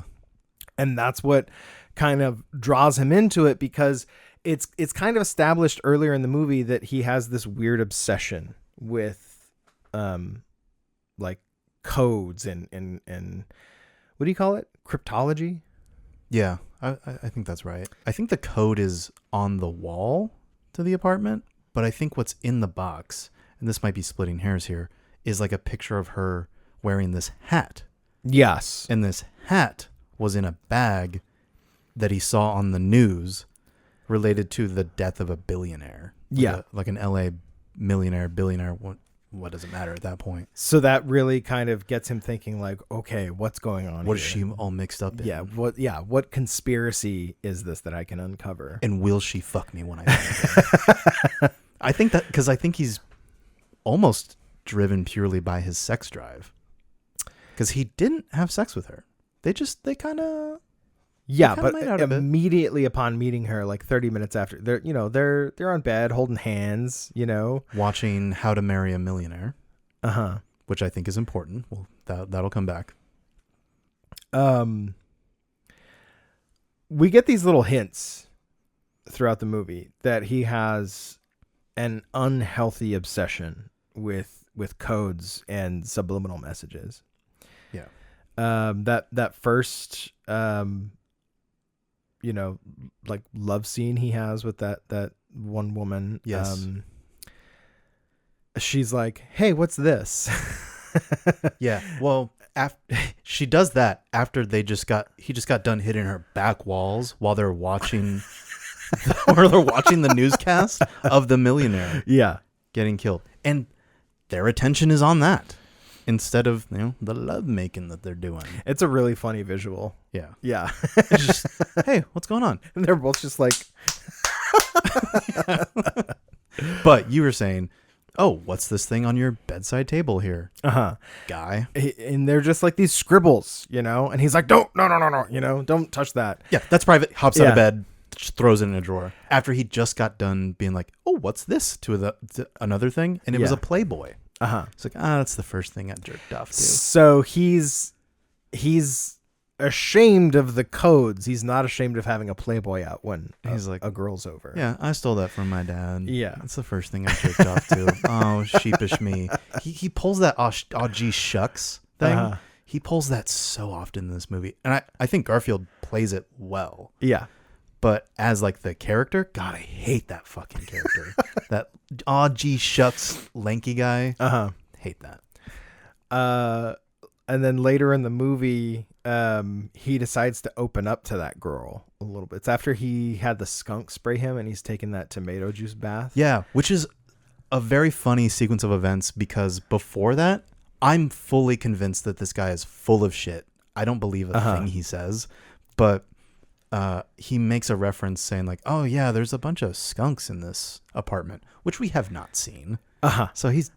And that's what kind of draws him into it, because it's kind of established earlier in the movie that he has this weird obsession with like codes and what do you call it? Cryptology? Yeah, I think that's right. I think the code is on the wall to the apartment, but I think what's in the box, and this might be splitting hairs here, is like a picture of her wearing this hat. Yes. And this hat was in a bag that he saw on the news related to the death of a billionaire. Like an LA millionaire, billionaire. What does it matter at that point? So that really kind of gets him thinking, like, okay, what's going on? What here? is she all mixed up in? What conspiracy is this that I can uncover? And will she fuck me when I die? I think that because I think he's almost driven purely by his sex drive. Because he didn't have sex with her. They kind of but immediately upon meeting her, like 30 minutes after, they're on bed holding hands, watching How to Marry a Millionaire, which I think is important. Well, that'll come back. We get these little hints throughout the movie that he has an unhealthy obsession with codes and subliminal messages. Yeah. That first like love scene he has with that one woman. Yes. She's like, "Hey, what's this?" Yeah. Well, she does that after he just got done hitting her back walls while they're watching the newscast of the millionaire. Yeah. Getting killed. And their attention is on that instead of, the love making that they're doing. It's a really funny visual. Yeah. Yeah. It's just, hey, what's going on? And they're both just like, but you were saying, oh, what's this thing on your bedside table here? Guy. And they're just like these scribbles, and he's like, no, don't touch that. Yeah, that's private. Hops out of bed, just throws it in a drawer. After he just got done being like, oh, what's this? To another thing. And it was a Playboy. It's like, that's the first thing I jerked off to. So he's ashamed of the codes. He's not ashamed of having a Playboy out when he's like a girl's over. Yeah, I stole that from my dad. Yeah. That's the first thing I jerked off to. Oh, sheepish me. He pulls that oh gee shucks thing. He pulls that so often in this movie. And I think Garfield plays it well. Yeah. But as like the character, God, I hate that fucking character. That oh gee shucks lanky guy. Hate that. And then later in the movie, he decides to open up to that girl a little bit. It's after he had the skunk spray him and he's taking that tomato juice bath. Yeah, which is a very funny sequence of events because before that, I'm fully convinced that this guy is full of shit. I don't believe a thing he says, but he makes a reference saying like, oh yeah, there's a bunch of skunks in this apartment, which we have not seen. So he's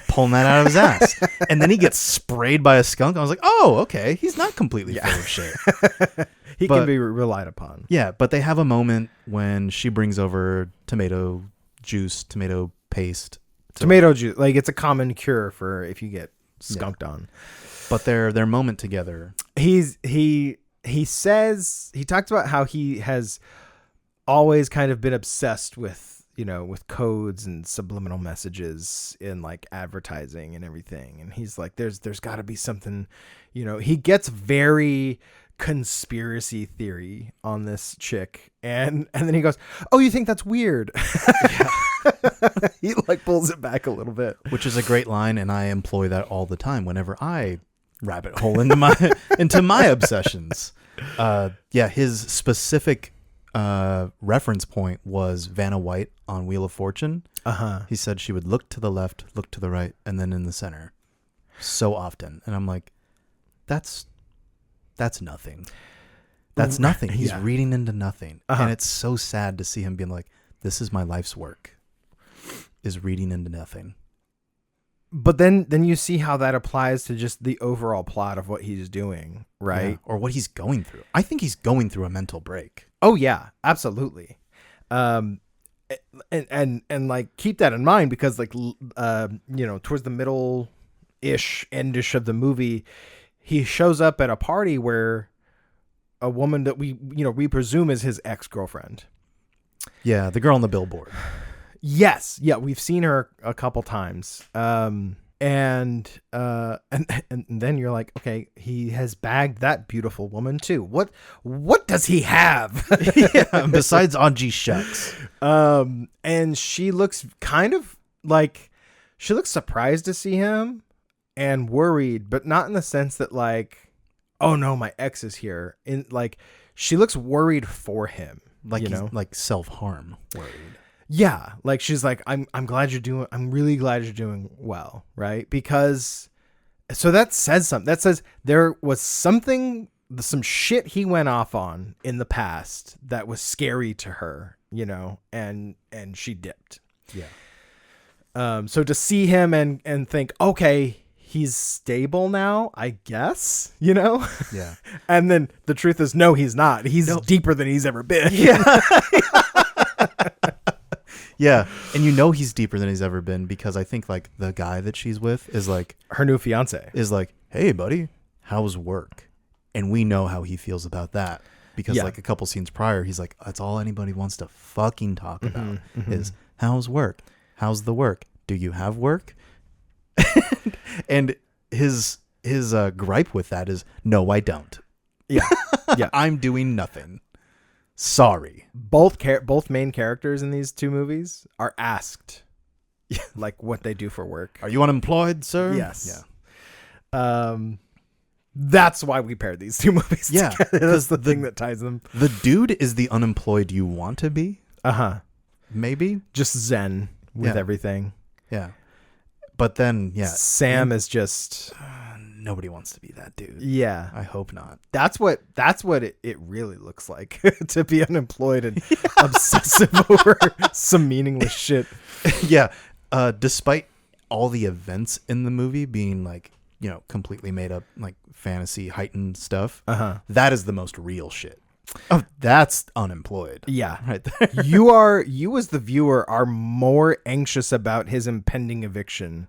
pulling that out of his ass. And then he gets sprayed by a skunk. I was like, oh, okay. He's not completely full of shit. He can be relied upon. Yeah, but they have a moment when she brings over tomato juice, tomato paste. Tomato juice. Like it's a common cure for if you get skunked on. But their moment together. He talks about how he has always kind of been obsessed with codes and subliminal messages in like advertising and everything. And he's like, there's got to be something, he gets very conspiracy theory on this chick. And then he goes, oh, you think that's weird? He like pulls it back a little bit, which is a great line. And I employ that all the time whenever I rabbit hole into my obsessions. His specific reference point was Vanna White on Wheel of Fortune. He said she would look to the left, look to the right, and then in the center so often. And I'm like, that's nothing. That's nothing. He's reading into nothing. And it's so sad to see him being like, this is my life's work, is reading into nothing. But then you see how that applies to just the overall plot of what he's doing, right? Yeah. Or what he's going through. I think he's going through a mental break. Oh yeah, absolutely. And like keep that in mind because like towards the middle-ish, endish of the movie, he shows up at a party where a woman that we presume is his ex-girlfriend. Yeah, the girl on the billboard. Yes. Yeah, we've seen her a couple times. And then you're like, okay, he has bagged that beautiful woman too. What does he have? Yeah, besides Auntie Shucks. And she looks kind of like, she looks surprised to see him and worried, but not in the sense that like, oh no, my ex is here. In like, she looks worried for him, Like, you know, like self-harm worried. yeah. Like she's like, I'm really glad you're doing well. Right. Because so that says something. That says there was some shit he went off on in the past that was scary to her, you know, and she dipped. Yeah. So to see him and think, okay, he's stable now, I guess, you know? Yeah. And then the truth is, no, he's not. He's deeper than he's ever been. Yeah. Yeah. And you know he's deeper than he's ever been because I think like the guy that she's with is like Her new fiance. is like, hey buddy, how's work? And we know how he feels about that. Because like a couple scenes prior, he's like, that's all anybody wants to fucking talk about is how's work? How's the work? Do you have work? And his gripe with that is, no, I don't. Yeah. Yeah. I'm doing nothing. Sorry. Both main characters in these two movies are asked like what they do for work. Are you unemployed, sir? Yes. Yeah. That's why we paired these two movies together. That's the thing that ties them. The dude is the unemployed you want to be. Maybe. Just zen with everything. Yeah. But then, Sam is just nobody wants to be that dude. Yeah. I hope not. That's what it really looks like to be unemployed and obsessive over some meaningless shit. Yeah. Despite all the events in the movie being like, you know, completely made up, like fantasy heightened stuff, that is the most real shit. Oh, that's unemployed. Yeah. Right there. You as the viewer are more anxious about his impending eviction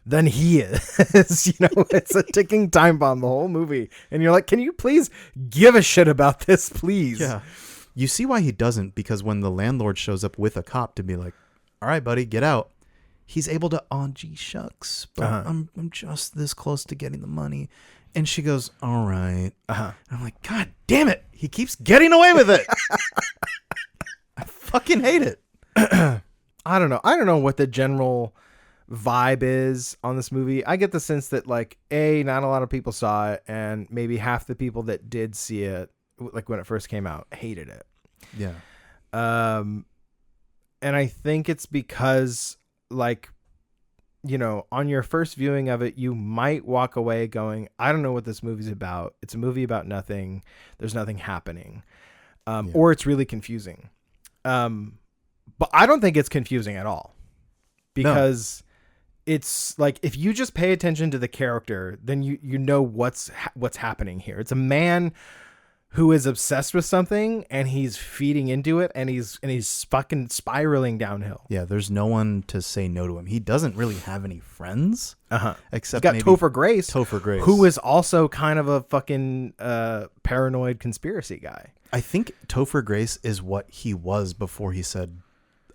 than he is. You know, it's a ticking time bomb the whole movie. And you're like, can you please give a shit about this, please? Yeah. You see why he doesn't, because when the landlord shows up with a cop to be like, all right, buddy, get out, he's able to, oh, gee, shucks, but I'm just this close to getting the money. And she goes, all right. And I'm like, God damn it. He keeps getting away with it. I fucking hate it. I don't know. I don't know what the general vibe is on this movie. I get the sense that like, not a lot of people saw it, and maybe half the people that did see it, like when it first came out, hated it. Yeah. And I think it's because like, you know, on your first viewing of it, you might walk away going, I don't know what this movie's about. It's a movie about nothing. There's nothing happening. Or it's really confusing. But I don't think it's confusing at all, because it's like, if you just pay attention to the character, then you know what's happening here. It's a man who is obsessed with something, and he's feeding into it, and he's fucking spiraling downhill. Yeah, there's no one to say no to him. He doesn't really have any friends. Except he's got maybe Topher Grace. Who is also kind of a fucking paranoid conspiracy guy. I think Topher Grace is what he was before he said,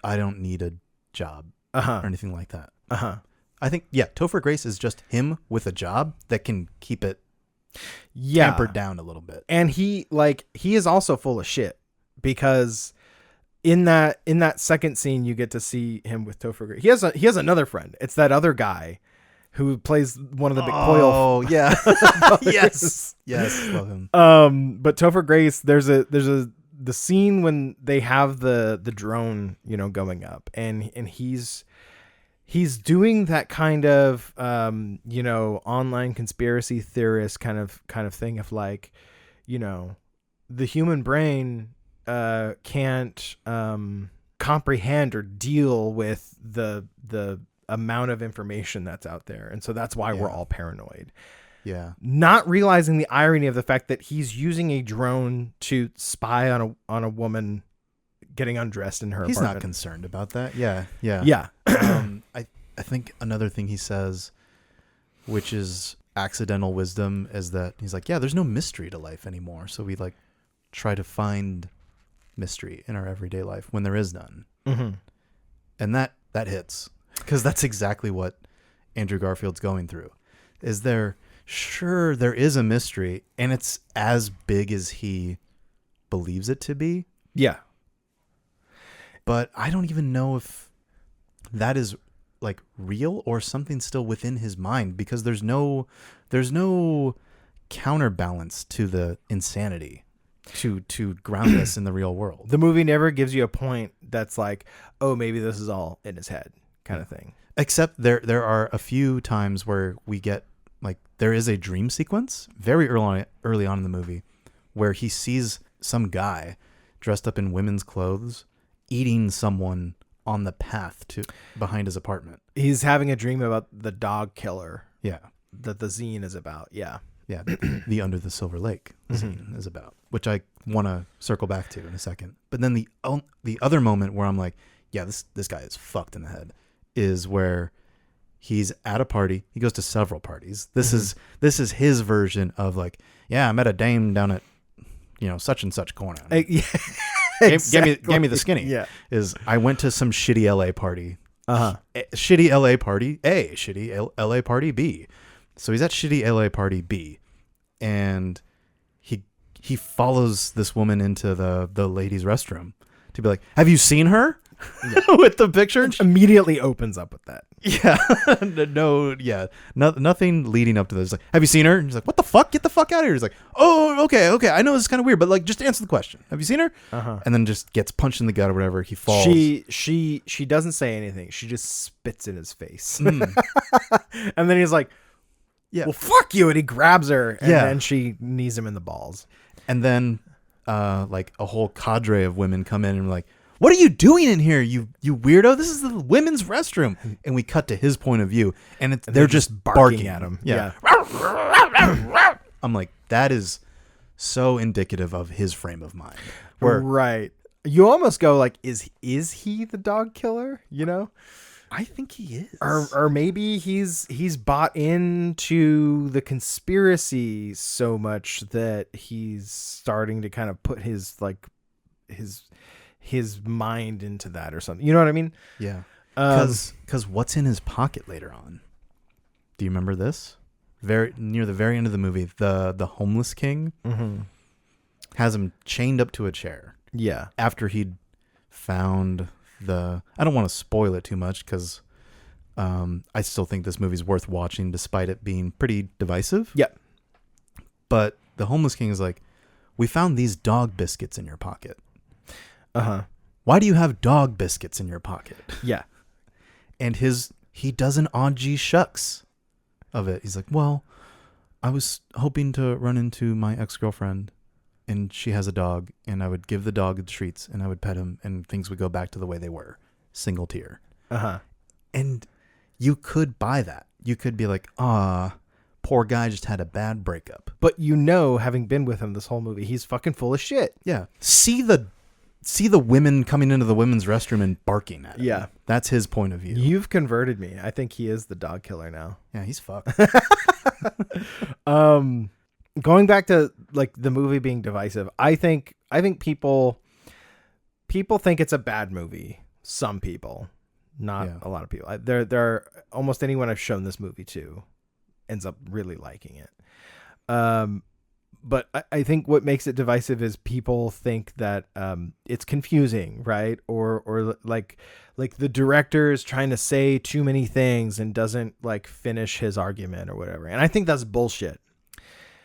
I don't need a job or anything like that. I think, Topher Grace is just him with a job that can keep it tampered down a little bit. And he is also full of shit, because in that second scene you get to see him with Topher Grace. He has another friend. It's that other guy who plays one of the big Coil. Oh yeah. Yes, love him. But Topher Grace, there's the scene when they have the drone, you know, going up, and he's doing that kind of, you know, online conspiracy theorist kind of thing of like, you know, the human brain can't comprehend or deal with the amount of information that's out there. And so that's why we're all paranoid. Yeah. Not realizing the irony of the fact that he's using a drone to spy on a woman getting undressed in her He's apartment. not concerned about that. Yeah. I think another thing he says, which is accidental wisdom, is that he's like, yeah, there's no mystery to life anymore. So we like try to find mystery in our everyday life when there is none. Mm-hmm. And that hits, because that's exactly what Andrew Garfield's going through. Is there is a mystery, and it's as big as he believes it to be. Yeah. But I don't even know if that is like real or something still within his mind, because there's no counterbalance to the insanity to ground us in the real world. The movie never gives you a point that's like, oh, maybe this is all in his head kind of thing. Except there are a few times where we get, like, there is a dream sequence very early on in the movie where he sees some guy dressed up in women's clothes eating someone on the path to behind his apartment. He's having a dream about the dog killer. Yeah. That the zine is about. Yeah. Yeah. The Under the Silver Lake zine is about, which I want to circle back to in a second. But then the other moment where I'm like, yeah, this guy is fucked in the head, is where he's at a party. He goes to several parties. This is his version of, like, yeah, I met a dame down at, such and such corner. Yeah. Exactly. Gave me the skinny. Yeah. Is I went to some shitty LA party. Uh-huh. LA party A, shitty LA party B. So he's at shitty LA party B, and he follows this woman into the ladies' restroom to be like, have you seen her? Yeah. With the picture. Immediately opens up with that. Yeah. Nothing leading up to this. Like, have you seen her? And he's like, what the fuck? Get the fuck out of here. He's like, oh, okay. I know this is kind of weird, but, like, just answer the question. Have you seen her? Uh-huh. And then just gets punched in the gut or whatever. He falls. She doesn't say anything. She just spits in his face. And then he's like, yeah, well, fuck you. And he grabs her, and then she knees him in the balls. And then like a whole cadre of women come in and are like, what are you doing in here, you weirdo? This is the women's restroom. And we cut to his point of view, and they're just barking at him. Yeah. I'm like, that is so indicative of his frame of mind. Right. You almost go like, is he the dog killer? I think he is. Or maybe he's bought into the conspiracy so much that he's starting to kind of put his mind into that or something. You know what I mean? Yeah. Because what's in his pocket later on? Do you remember this? Very near the very end of the movie, the homeless king has him chained up to a chair. Yeah. After he'd found I don't want to spoil it too much, because I still think this movie's worth watching despite it being pretty divisive. Yeah. But the homeless king is like, we found these dog biscuits in your pocket. Uh-huh. Why do you have dog biscuits in your pocket? Yeah. And he does an odd G shucks of it. He's like, well, I was hoping to run into my ex-girlfriend, and she has a dog, and I would give the dog the treats, and I would pet him, and things would go back to the way they were. Single tear. Uh-huh. And you could buy that. You could be like, poor guy just had a bad breakup. But having been with him this whole movie, he's fucking full of shit. Yeah. See the women coming into the women's restroom and barking at him. Yeah. That's his point of view. You've converted me. I think he is the dog killer now. Yeah, he's fucked. Going back to, like, the movie being divisive, I think people think it's a bad movie. Some people, not a lot of people. There are almost anyone I've shown this movie to ends up really liking it. But I think what makes it divisive is people think that it's confusing, right? Or like the director is trying to say too many things and doesn't, like, finish his argument or whatever. And I think that's bullshit.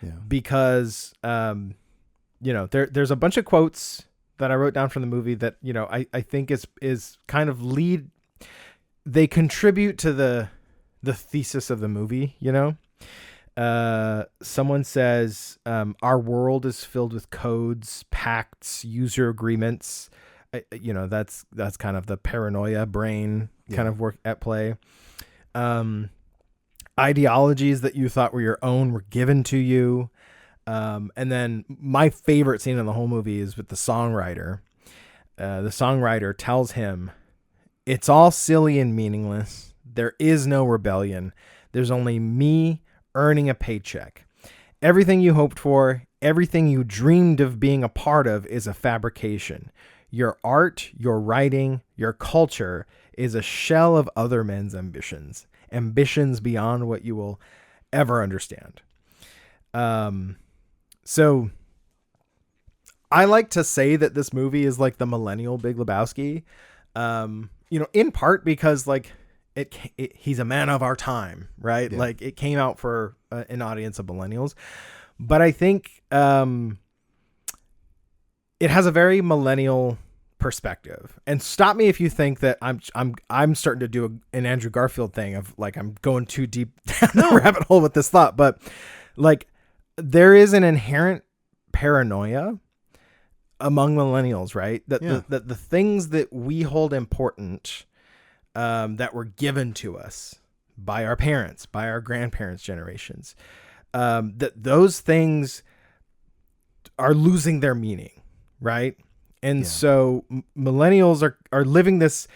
Yeah. Because there's a bunch of quotes that I wrote down from the movie that I think is kind of they contribute to the thesis of the movie. Someone says, our world is filled with codes, pacts, user agreements. That's kind of the paranoia brain kind of work at play. Ideologies that you thought were your own were given to you. And then my favorite scene in the whole movie is with the songwriter. The songwriter tells him, it's all silly and meaningless. There is no rebellion. There's only me earning a paycheck. Everything you hoped for, everything you dreamed of being a part of is a fabrication. Your art, your writing, your culture is a shell of other men's ambitions beyond what you will ever understand. So I like to say that this movie is like the millennial Big Lebowski, in part because like he's a man of our time, right? Yeah. Like it came out for an audience of millennials, but I think it has a very millennial perspective. And stop me if you think that I'm starting to do an Andrew Garfield thing of like I'm going too deep down the rabbit hole with this thought, but like there is an inherent paranoia among millennials, right? That the things that we hold important that were given to us by our parents, by our grandparents' generations, that those things are losing their meaning, right? And so millennials are living this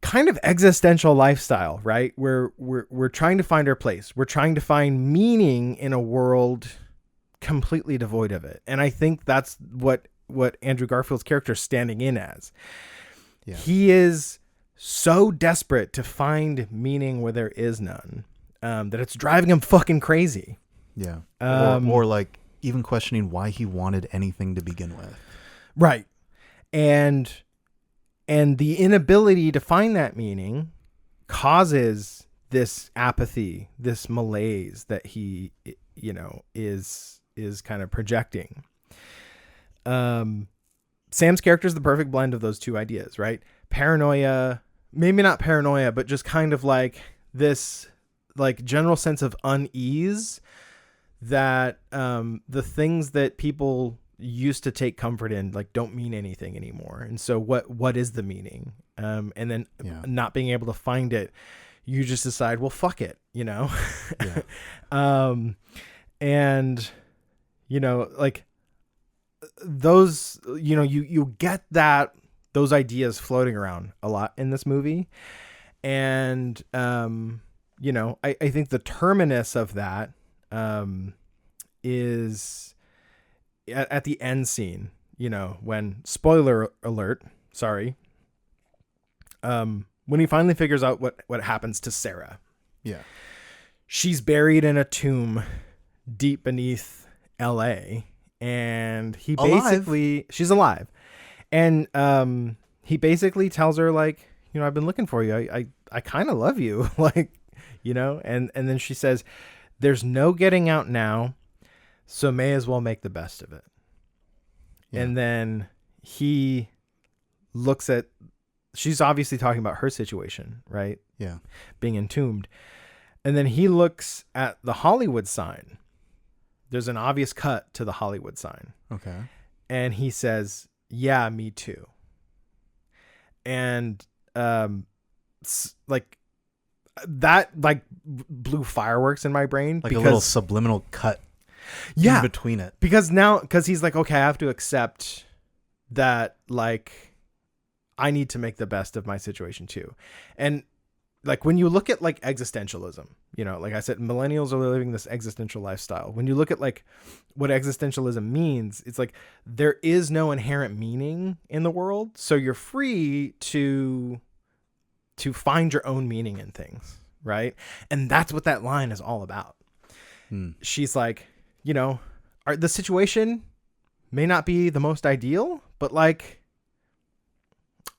kind of existential lifestyle, right? Where we're trying to find our place. We're trying to find meaning in a world completely devoid of it. And I think that's what Andrew Garfield's character is standing in as. Yeah. He is so desperate to find meaning where there is none, that it's driving him fucking crazy. Yeah. Or like even questioning why he wanted anything to begin with. Right. And the inability to find that meaning causes this apathy, this malaise that he, is kind of projecting. Sam's character is the perfect blend of those two ideas, right? Paranoia, maybe not paranoia, but just kind of like this like general sense of unease that the things that people used to take comfort in like don't mean anything anymore. And so what is the meaning? And then not being able to find it, you just decide, well, fuck it, Yeah. And like those, you get those ideas floating around a lot in this movie. And, I think the terminus of that is at the end scene, when, spoiler alert, sorry, when he finally figures out what happens to Sarah. Yeah. She's buried in a tomb deep beneath LA, and he basically, she's alive. And he basically tells her like, I've been looking for you. I kind of love you. Like, and then she says, there's no getting out now, so may as well make the best of it. Yeah. And then he looks at, she's obviously talking about her situation, right? Yeah. Being entombed. And then he looks at the Hollywood sign. There's an obvious cut to the Hollywood sign. Okay. And he says, yeah, me too. And like that like blew fireworks in my brain. Like a little subliminal cut in between it. Because he's like, okay, I have to accept that like I need to make the best of my situation too. And like when you look at like existentialism, like I said, millennials are living this existential lifestyle. When you look at like what existentialism means, it's like there is no inherent meaning in the world. So you're free to find your own meaning in things. Right. And that's what that line is all about. She's like, the situation may not be the most ideal, but like,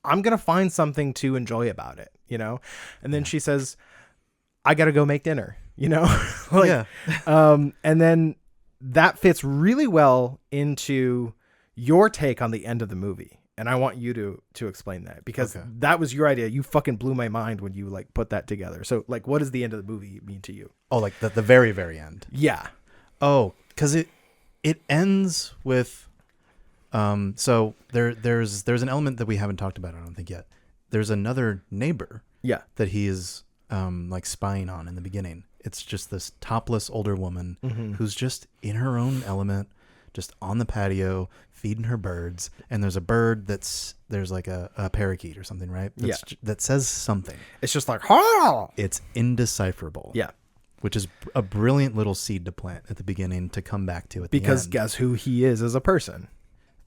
I'm going to find something to enjoy about it, And then she says, I got to go make dinner, like, and then that fits really well into your take on the end of the movie. And I want you to explain that because that was your idea. You fucking blew my mind when you like put that together. So like, what does the end of the movie mean to you? Oh, like the very, very end. Yeah. Oh, cause it ends with, so there's an element that we haven't talked about, I don't think yet. There's another neighbor that he is like spying on in the beginning. It's just this topless older woman who's just in her own element, just on the patio, feeding her birds. And there's a bird there's like a parakeet or something, right? That says something. It's just like, oh! It's indecipherable. Yeah. which is a brilliant little seed to plant at the beginning to come back to at the Because end. guess who he is as a person?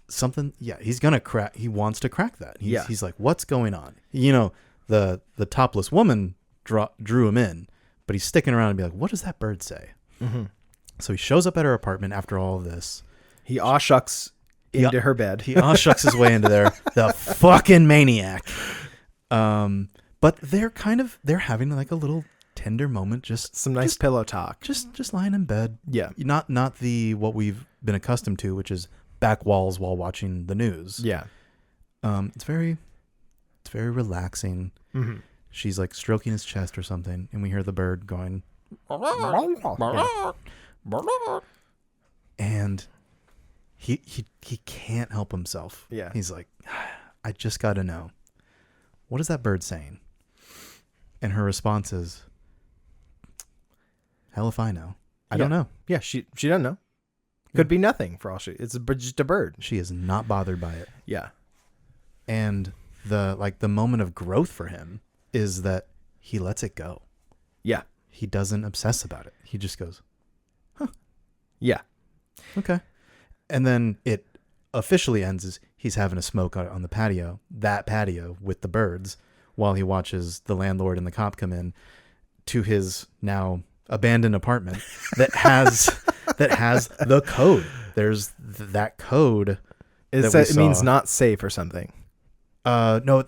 Something, yeah, he's gonna crack. He wants to crack that. He's like, what's going on? The topless woman drew him in, but he's sticking around and be like, what does that bird say? Mm-hmm. So he shows up at her apartment after all of this. He aw shucks into her bed. He aw shucks his way into there. The fucking maniac. But they're having like a little tender moment, just some nice pillow talk. Just lying in bed. Yeah. Not the what we've been accustomed to, which is back walls while watching the news. Yeah. It's very relaxing. Mm-hmm. She's like stroking his chest or something, and we hear the bird going. And he can't help himself. Yeah. He's like, I just got to know, what is that bird saying? And her response is, hell if I know. I don't know. Yeah, she doesn't know. Could be nothing for all she. It's just a bird. She is not bothered by it. Yeah. And the moment of growth for him is that he lets it go. Yeah. He doesn't obsess about it. He just goes, huh. Yeah. Okay. And then it officially ends as he's having a smoke on the patio, that patio with the birds, while he watches the landlord and the cop come in to his now abandoned apartment that has the code. There's that code. It means not safe or something. No.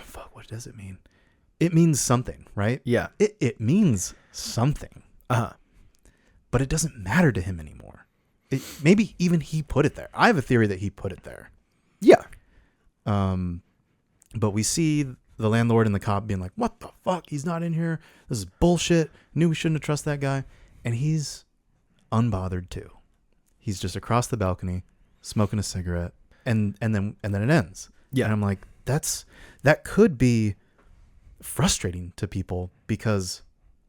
Fuck. What does it mean? It means something, right? Yeah. It means something. Uh-huh. But it doesn't matter to him anymore. Maybe even he put it there. I have a theory that he put it there. Yeah. But we see the landlord and the cop being like, what the fuck? He's not in here. This is bullshit. Knew we shouldn't have trusted that guy. And he's unbothered too. He's just across the balcony smoking a cigarette. And then it ends. Yeah. And I'm like, that could be frustrating to people because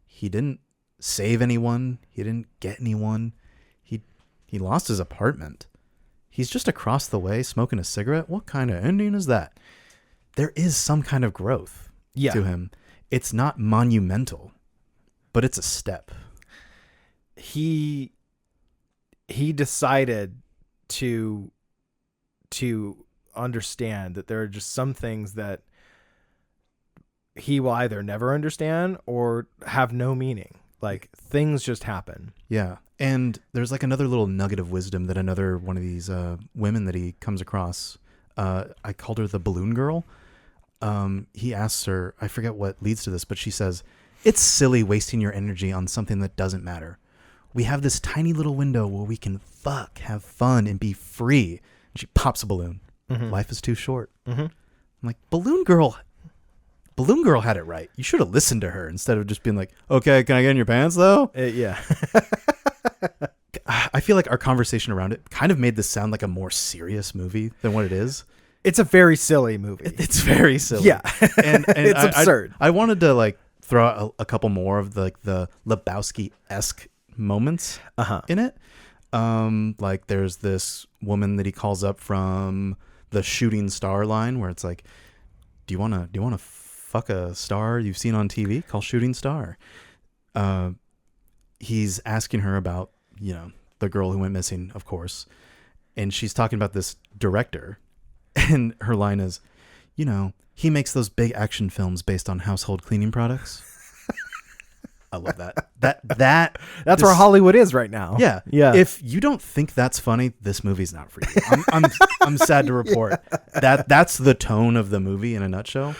he didn't save anyone. He didn't get anyone. He lost his apartment. He's just across the way smoking a cigarette. What kind of ending is that? There is some kind of growth to him. It's not monumental, but it's a step. He decided to understand that there are just some things that he will either never understand or have no meaning. Like things just happen. Yeah. And there's like another little nugget of wisdom that another one of these women that he comes across, I called her the balloon girl. He asks her, I forget what leads to this, but she says, it's silly wasting your energy on something that doesn't matter. We have this tiny little window where we can have fun and be free. And she pops a balloon. Mm-hmm. Life is too short. Mm-hmm. I'm like, Balloon Girl had it right. You should have listened to her instead of just being like, okay, can I get in your pants though? Yeah. I feel like our conversation around it kind of made this sound like a more serious movie than what it is. It's a very silly movie. It's very silly. Yeah. and it's absurd. I wanted to like throw out a couple more of the Lebowski-esque moments in it. Like there's this woman that he calls up from the Shooting Star line where it's like, do you want to fuck a star you've seen on TV? Call Shooting Star. He's asking her about, the girl who went missing, of course. And she's talking about this director. And her line is, he makes those big action films based on household cleaning products. I love that. That's where Hollywood is right now. Yeah. Yeah. If you don't think that's funny, this movie's not for you. I'm sad to report that's the tone of the movie in a nutshell.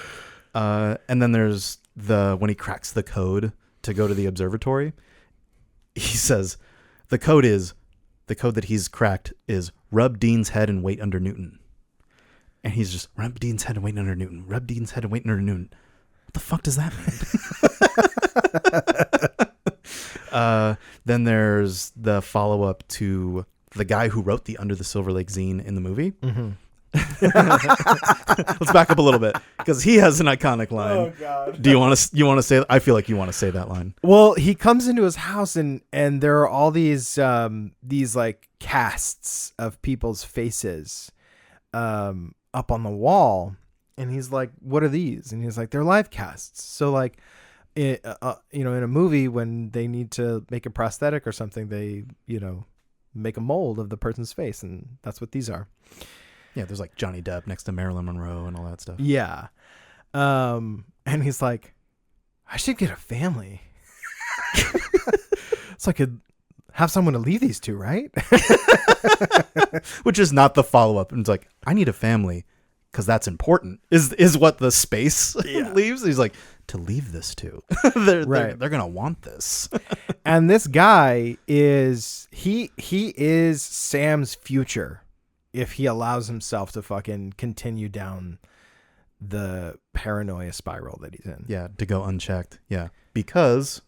And then there's when he cracks the code to go to the observatory, he says the code that he's cracked is rub Dean's head and wait under Newton. And he's just rub Dean's head and wait under Newton. Rub Dean's head and wait under Newton. What the fuck does that mean? Then there's the follow-up to the guy who wrote the Under the Silver Lake zine in the movie. Mm-hmm. Let's back up a little bit because he has an iconic line. Oh God! Do you want to say? I feel like you want to say that line. Well, he comes into his house and there are all these like casts of people's faces up on the wall, and he's like, "What are these?" And he's like, "They're live casts." So like in a movie when they need to make a prosthetic or something, they make a mold of the person's face, and that's what these are. Yeah, there's like Johnny Depp next to Marilyn Monroe and all that stuff. Yeah. And he's like, I should get a family. So I could have someone to leave these to, right? Which is not the follow-up. And it's like, I need a family because that's important, is what the space leaves. He's like, to leave this to. They're going to want this. And this guy is, he is Sam's future if he allows himself to fucking continue down the paranoia spiral that he's in. Yeah, to go unchecked. Yeah, because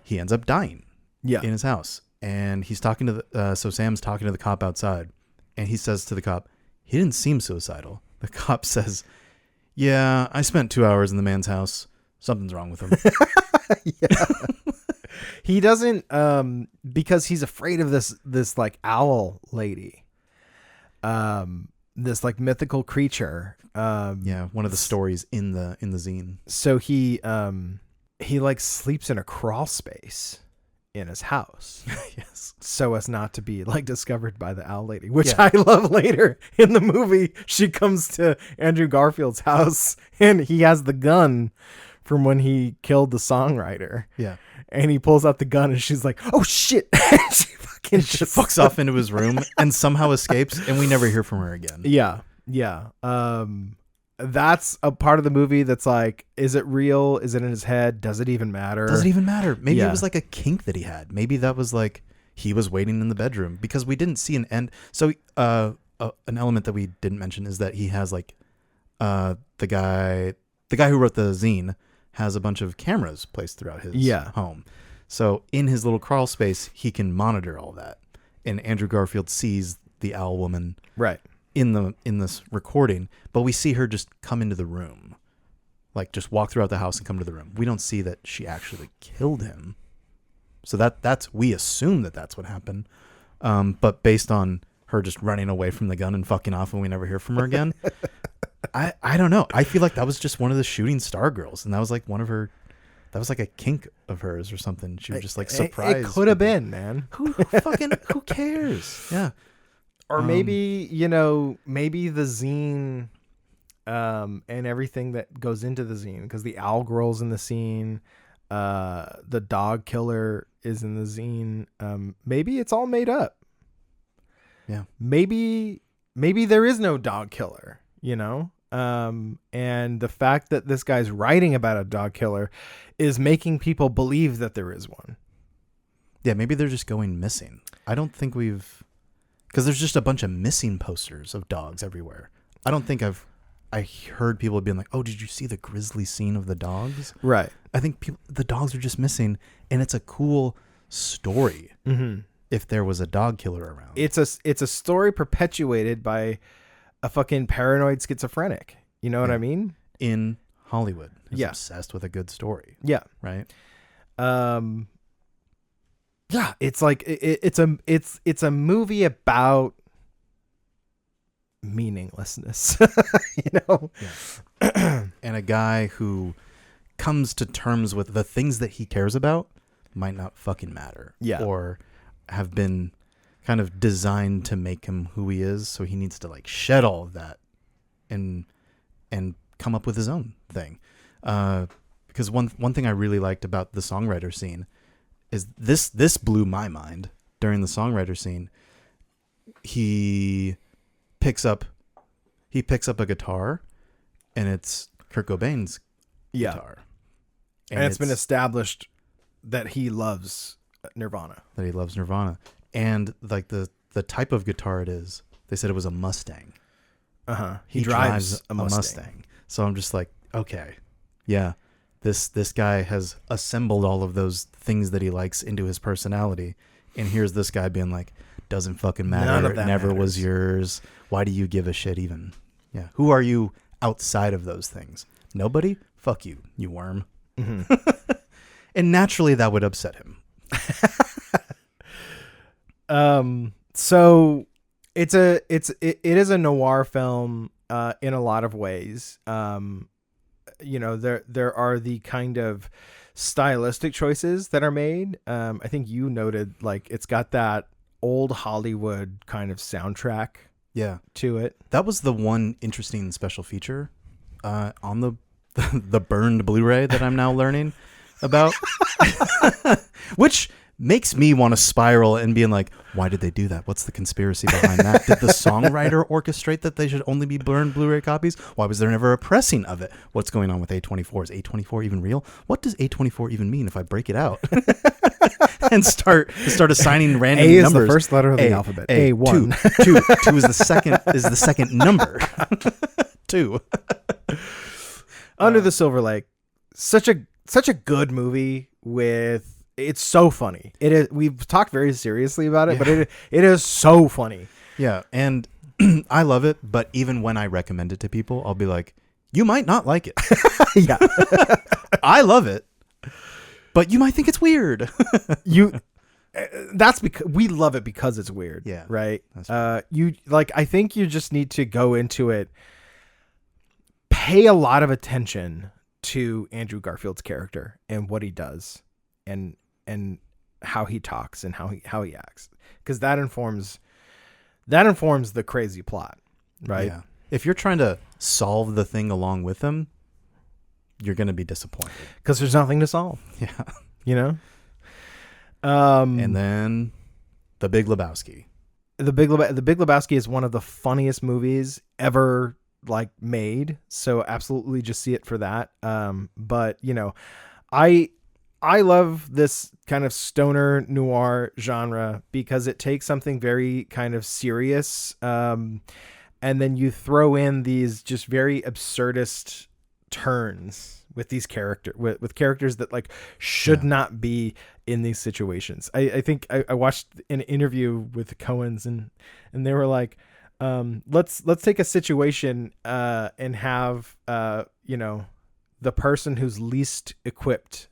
he ends up dying. Yeah, in his house, and he's talking to so Sam's talking to the cop outside, and he says to the cop, "He didn't seem suicidal." The cop says, "Yeah, I spent 2 hours in the man's house. Something's wrong with him." Yeah. He doesn't because he's afraid of this like owl lady. This like mythical creature. Yeah, one of the stories in the zine. So he like sleeps in a crawl space in his house. Yes. So as not to be like discovered by the owl lady, which I love later in the movie. She comes to Andrew Garfield's house and he has the gun from when he killed the songwriter. Yeah. And he pulls out the gun and she's like, "Oh shit." She fucking just fucks off into his room and somehow escapes, and we never hear from her again. Yeah. Yeah. That's a part of the movie that's like, is it real? Is it in his head? Does it even matter? Does it even matter? Maybe it was like a kink that he had. Maybe that was like he was waiting in the bedroom, because we didn't see an end. So an element that we didn't mention is that he has like the guy who wrote the zine has a bunch of cameras placed throughout his home. So in his little crawl space, he can monitor all that. And Andrew Garfield sees the owl woman in this recording, but we see her just come into the room, like just walk throughout the house and come to the room. We don't see that she actually killed him. So that's we assume that that's what happened. But based on her just running away from the gun and fucking off and we never hear from her again, I don't know. I feel like that was just one of the shooting star girls, and that was like one of her. That was like a kink of hers or something. She was just like surprised. It could have been, man. Who cares? Yeah. Or maybe, maybe the zine and everything that goes into the zine, because the owl girl's in the scene, the dog killer is in the zine. Maybe it's all made up. Yeah. Maybe there is no dog killer, and the fact that this guy's writing about a dog killer is making people believe that there is one. Yeah, maybe they're just going missing. I don't think because there's just a bunch of missing posters of dogs everywhere. I don't think I heard people being like, "Oh, did you see the grisly scene of the dogs?" Right. I think the dogs are just missing, and it's a cool story. Mm-hmm. If there was a dog killer around, it's a story perpetuated by a fucking paranoid schizophrenic. You know what I mean? In Hollywood, who's obsessed with a good story. Yeah. Right. Yeah, it's like it's a movie about meaninglessness, Yeah. And a guy who comes to terms with the things that he cares about might not fucking matter. Yeah. Or have been kind of designed to make him who he is, so he needs to like shed all of that and come up with his own thing. Because one thing I really liked about the songwriter scene is this blew my mind during the songwriter scene. He picks up a guitar, and it's Kurt Cobain's guitar. And it's been established that he loves Nirvana. And like the type of guitar it is, they said it was a Mustang. He drives a Mustang. So I'm just like, okay, yeah, this guy has assembled all of those things that he likes into his personality, and here's this guy being like, doesn't fucking matter. None of that it never matters. was yours. Why do you give a shit even? Yeah. Who are you outside of those things? Nobody? Fuck you, you worm. Mm-hmm. And naturally that would upset him. So it is a noir film in a lot of ways. there are the kind of stylistic choices that are made. I think you noted like it's got that old Hollywood kind of soundtrack to it. That was the one interesting special feature on the burned Blu-ray that I'm now learning about, which makes me want to spiral and being like, why did they do that? What's the conspiracy behind that? Did the songwriter orchestrate that they should only be burned Blu-ray copies? Why was there never a pressing of it? What's going on with A24? Is A24 even real? What does A24 even mean if I break it out and start assigning random numbers? A is numbers? the first letter of the alphabet. A1. Two is the second number. 2. Under the Silver Lake, such a good movie with. It's so funny. It is. We've talked very seriously about it, but it is so funny. Yeah, and I love it. But even when I recommend it to people, I'll be like, "You might not like it." Yeah, I love it, but you might think it's weird. That's because we love it because it's weird. Yeah, right. I think you just need to go into it, pay a lot of attention to Andrew Garfield's character and what he does, and how he talks and how he acts, because that informs the crazy plot, right? Yeah. If you're trying to solve the thing along with them, you're going to be disappointed because there's nothing to solve. Yeah, and then the Big Lebowski. The Big Lebowski is one of the funniest movies ever made. So absolutely just see it for that. But I love this kind of stoner noir genre because it takes something very kind of serious, and then you throw in these just very absurdist turns with these with characters that should not be in these situations. I think I watched an interview with the Coens and they were like, let's take a situation and have the person who's least equipped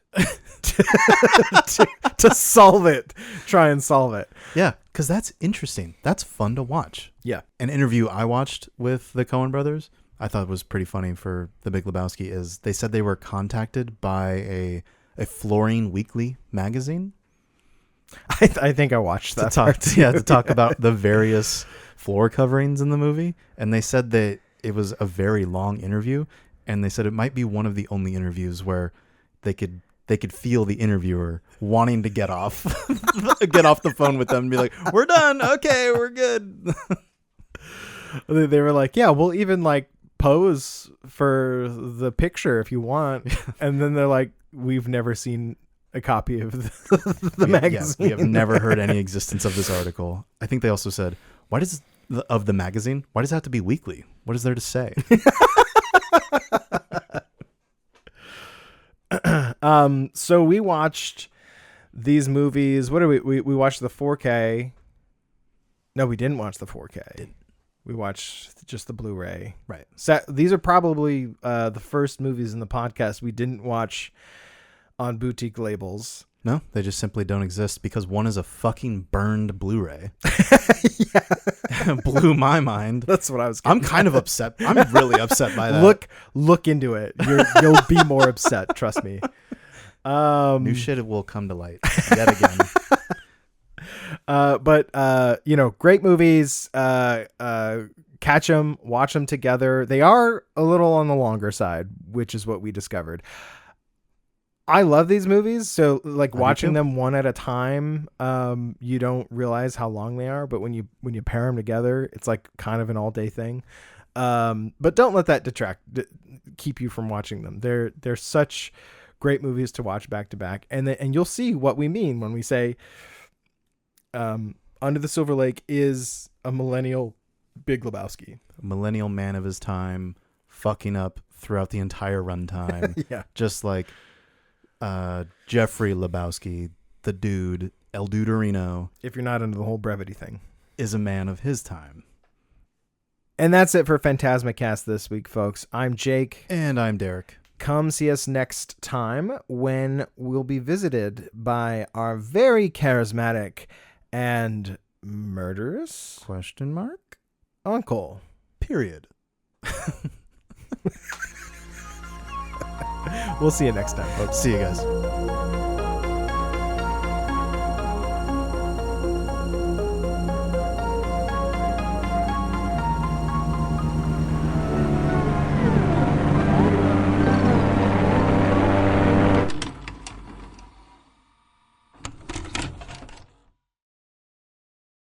to solve it, try and solve it. Yeah, because that's interesting. That's fun to watch. Yeah. An interview I watched with the Coen brothers, I thought was pretty funny for the Big Lebowski, is they said they were contacted by a flooring weekly magazine. I think I watched that. To talk about the various floor coverings in the movie. And they said that it was a very long interview. And they said it might be one of the only interviews where they could feel the interviewer wanting to get off the phone with them and be like, "We're done. Okay, we're good." They were like, "Yeah, we'll even pose for the picture if you want." And then they're like, "We've never seen a copy of the magazine. We have never heard any existence of this article." I think they also said, "Why does of the magazine? Why does it have to be weekly? What is there to say?" So we watched these movies. What did we watched the 4K? No, we didn't watch the 4K. We watched just the Blu-ray. Right. So these are probably the first movies in the podcast we didn't watch on boutique labels. No, they just simply don't exist because one is a fucking burned Blu-ray. Yeah. Blew my mind. That's what I was. I'm kind of upset. I'm really upset by that. Look into it. You'll be more upset. Trust me. New shit will come to light yet again. But great movies. Catch them, watch them together. They are a little on the longer side, which is what we discovered. I love these movies, so watching them one at a time, you don't realize how long they are. But when you pair them together, it's kind of an all day thing. But don't let that keep you from watching them. They're such great movies to watch back to back, and you'll see what we mean when we say, Under the Silver Lake is a millennial Big Lebowski, a millennial man of his time, fucking up throughout the entire runtime. Yeah, just like Jeffrey Lebowski, the dude, El Duderino, if you're not into the whole brevity thing, is a man of his time. And that's it for PhantasmaCast this week, folks. I'm Jake. And I'm Derek. Come see us next time when we'll be visited by our very charismatic and murderous uncle. Period. We'll see you next time, folks. See you guys.